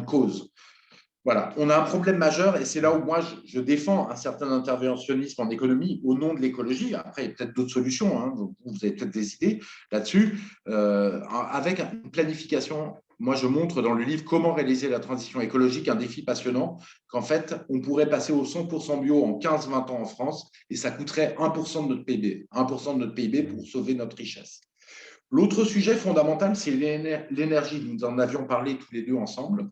causes. Voilà, on a un problème majeur et c'est là où moi je défends un certain interventionnisme en économie au nom de l'écologie. Après, il y a peut-être d'autres solutions, hein. Vous avez peut-être des idées là-dessus, avec une planification. Moi, je montre dans le livre comment réaliser la transition écologique, un défi passionnant, qu'en fait, on pourrait passer au 100% bio en 15-20 ans en France et ça coûterait 1% de notre PIB, 1% de notre PIB pour sauver notre richesse. L'autre sujet fondamental, c'est l'énergie. Nous en avions parlé tous les deux ensemble.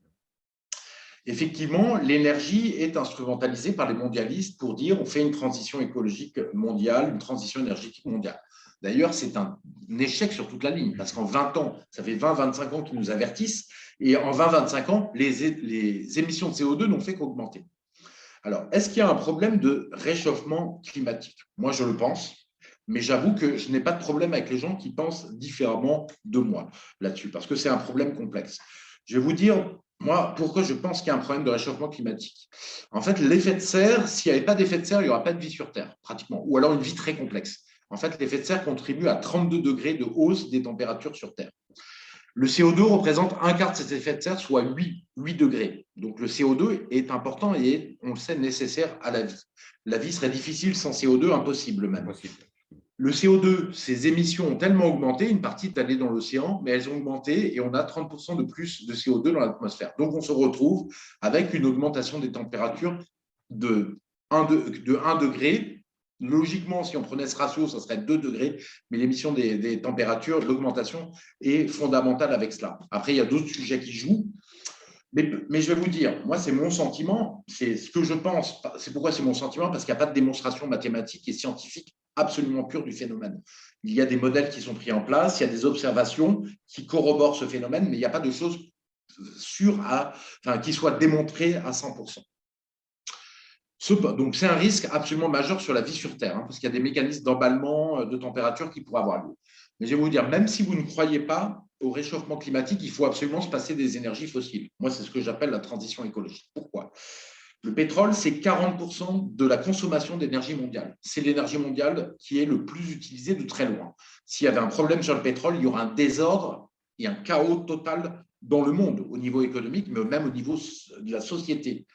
Effectivement, l'énergie est instrumentalisée par les mondialistes pour dire on fait une transition écologique mondiale, une transition énergétique mondiale. D'ailleurs, c'est un échec sur toute la ligne, parce qu'en 20 ans, ça fait 20-25 ans qu'ils nous avertissent, et en 20-25 ans, les émissions de CO2 n'ont fait qu'augmenter. Alors, est-ce qu'il y a un problème de réchauffement climatique? Moi, je le pense, mais j'avoue que je n'ai pas de problème avec les gens qui pensent différemment de moi là-dessus, parce que c'est un problème complexe. Je vais vous dire, moi, pourquoi je pense qu'il y a un problème de réchauffement climatique. En fait, l'effet de serre, s'il n'y avait pas d'effet de serre, il n'y aura pas de vie sur Terre, pratiquement, ou alors une vie très complexe. En fait, l'effet de serre contribue à 32 degrés de hausse des températures sur Terre. Le CO2 représente un quart de cet effet de serre, soit 8 degrés. Donc, le CO2 est important et, on le sait, nécessaire à la vie. La vie serait difficile sans CO2, impossible même. Le CO2, ses émissions ont tellement augmenté, une partie est allée dans l'océan, mais elles ont augmenté et on a 30% de plus de CO2 dans l'atmosphère. Donc, on se retrouve avec une augmentation des températures de de 1 degré. Logiquement, si on prenait ce ratio, ça serait 2 degrés, mais l'émission des températures, l'augmentation est fondamentale avec cela. Après, il y a d'autres sujets qui jouent. Mais je vais vous dire, moi, c'est mon sentiment, c'est ce que je pense. C'est pourquoi c'est mon sentiment, parce qu'il n'y a pas de démonstration mathématique et scientifique absolument pure du phénomène. Il y a des modèles qui sont pris en place, il y a des observations qui corroborent ce phénomène, mais il n'y a pas de choses sûres, qui soient démontrées à 100%. Donc, c'est un risque absolument majeur sur la vie sur Terre, parce qu'il y a des mécanismes d'emballement de température qui pourraient avoir lieu. Mais je vais vous dire, même si vous ne croyez pas au réchauffement climatique, il faut absolument se passer des énergies fossiles. Moi, c'est ce que j'appelle la transition écologique. Pourquoi ? Le pétrole, c'est 40% de la consommation d'énergie mondiale. C'est l'énergie mondiale qui est le plus utilisée de très loin. S'il y avait un problème sur le pétrole, il y aura un désordre et un chaos total dans le monde, au niveau économique, mais même au niveau de la société.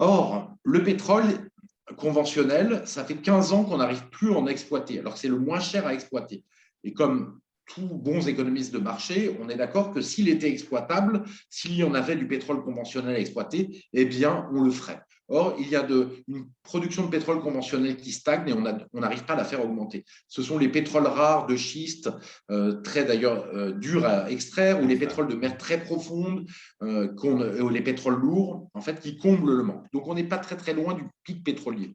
Or, le pétrole conventionnel, ça fait 15 ans qu'on n'arrive plus à en exploiter, alors que c'est le moins cher à exploiter. Et comme tous bons économistes de marché, on est d'accord que s'il était exploitable, s'il y en avait du pétrole conventionnel à exploiter, eh bien, on le ferait. Or, il y a une production de pétrole conventionnel qui stagne et on n'arrive pas à la faire augmenter. Ce sont les pétroles rares de schiste, très d'ailleurs durs à extraire, ou les pétroles de mer très profondes, ou les pétroles lourds, en fait, qui comblent le manque. Donc, on n'est pas très, très loin du pic pétrolier.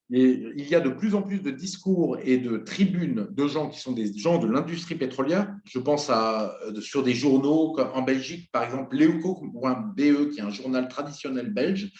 Et il y a de plus en plus de discours et de tribunes de gens qui sont des gens de l'industrie pétrolière. Je pense sur des journaux comme en Belgique, par exemple, Leeuwcock.be, qui est un journal traditionnel belge,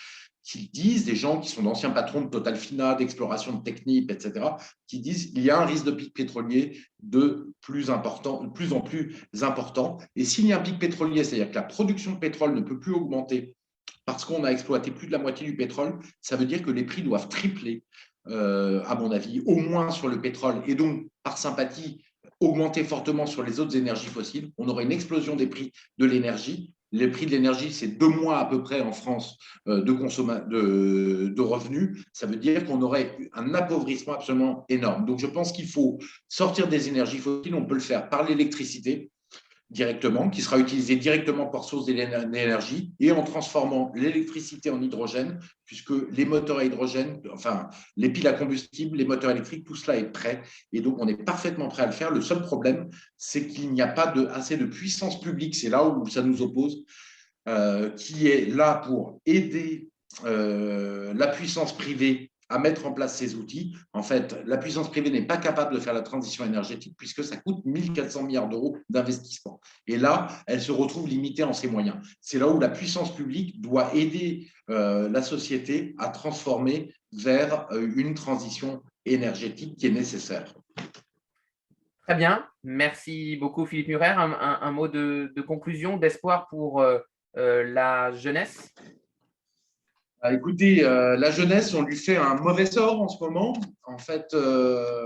qui disent, des gens qui sont d'anciens patrons de Total Fina, d'exploration de techniques, etc., qui disent qu'il y a un risque de pic pétrolier de plus en plus important. Et s'il y a un pic pétrolier, c'est-à-dire que la production de pétrole ne peut plus augmenter parce qu'on a exploité plus de la moitié du pétrole, ça veut dire que les prix doivent tripler, à mon avis, au moins sur le pétrole, et donc, par sympathie, augmenter fortement sur les autres énergies fossiles. On aurait une explosion des prix de l'énergie. Les prix de l'énergie, c'est 2 mois à peu près en France de revenus. Ça veut dire qu'on aurait un appauvrissement absolument énorme. Donc, je pense qu'il faut sortir des énergies fossiles. On peut le faire par l'électricité directement, qui sera utilisée directement par source d'énergie, et en transformant l'électricité en hydrogène, puisque les moteurs à hydrogène, enfin les piles à combustible, les moteurs électriques, tout cela est prêt, et donc on est parfaitement prêt à le faire. Le seul problème, c'est qu'il n'y a pas assez de puissance publique, c'est là où ça nous oppose, qui est là pour aider la puissance privée à mettre en place ces outils. En fait, la puissance privée n'est pas capable de faire la transition énergétique puisque ça coûte 1 400 milliards d'euros d'investissement. Et là, elle se retrouve limitée en ses moyens. C'est là où la puissance publique doit aider la société à transformer vers une transition énergétique qui est nécessaire. Très bien. Merci beaucoup, Philippe Murer. Un mot de conclusion, d'espoir pour la jeunesse? Écoutez, la jeunesse, on lui fait un mauvais sort en ce moment. En fait,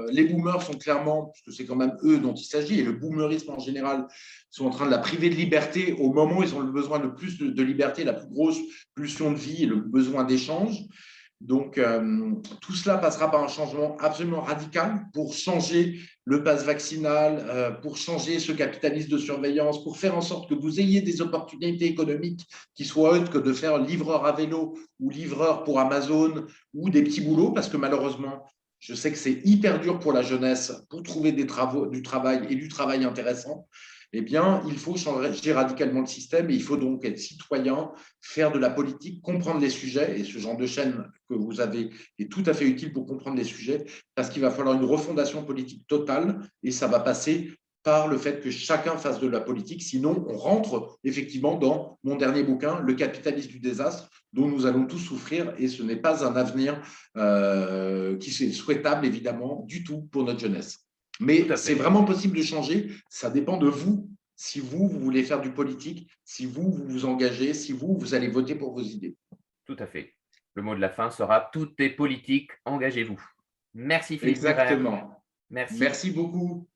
les boomers sont clairement, puisque c'est quand même eux dont il s'agit, et le boomerisme en général, sont en train de la priver de liberté au moment où ils ont le besoin le plus de liberté, la plus grosse pulsion de vie et le besoin d'échange. Donc, tout cela passera par un changement absolument radical pour changer le pass vaccinal, pour changer ce capitalisme de surveillance, pour faire en sorte que vous ayez des opportunités économiques qui soient autres que de faire livreur à vélo ou livreur pour Amazon ou des petits boulots, parce que malheureusement, je sais que c'est hyper dur pour la jeunesse pour trouver du travail intéressant. Eh bien, il faut changer radicalement le système et il faut donc être citoyen, faire de la politique, comprendre les sujets. Et ce genre de chaîne que vous avez est tout à fait utile pour comprendre les sujets, parce qu'il va falloir une refondation politique totale et ça va passer par le fait que chacun fasse de la politique. Sinon, on rentre effectivement dans mon dernier bouquin, Le capitalisme du désastre, dont nous allons tous souffrir, et ce n'est pas un avenir qui est souhaitable, évidemment, du tout pour notre jeunesse. Mais c'est vraiment possible de changer, ça dépend de vous. Si vous voulez faire du politique, si vous vous engagez, si vous allez voter pour vos idées. Tout à fait. Le mot de la fin sera « Tout est politique, engagez-vous ». Merci Philippe Murer. Exactement. Merci beaucoup.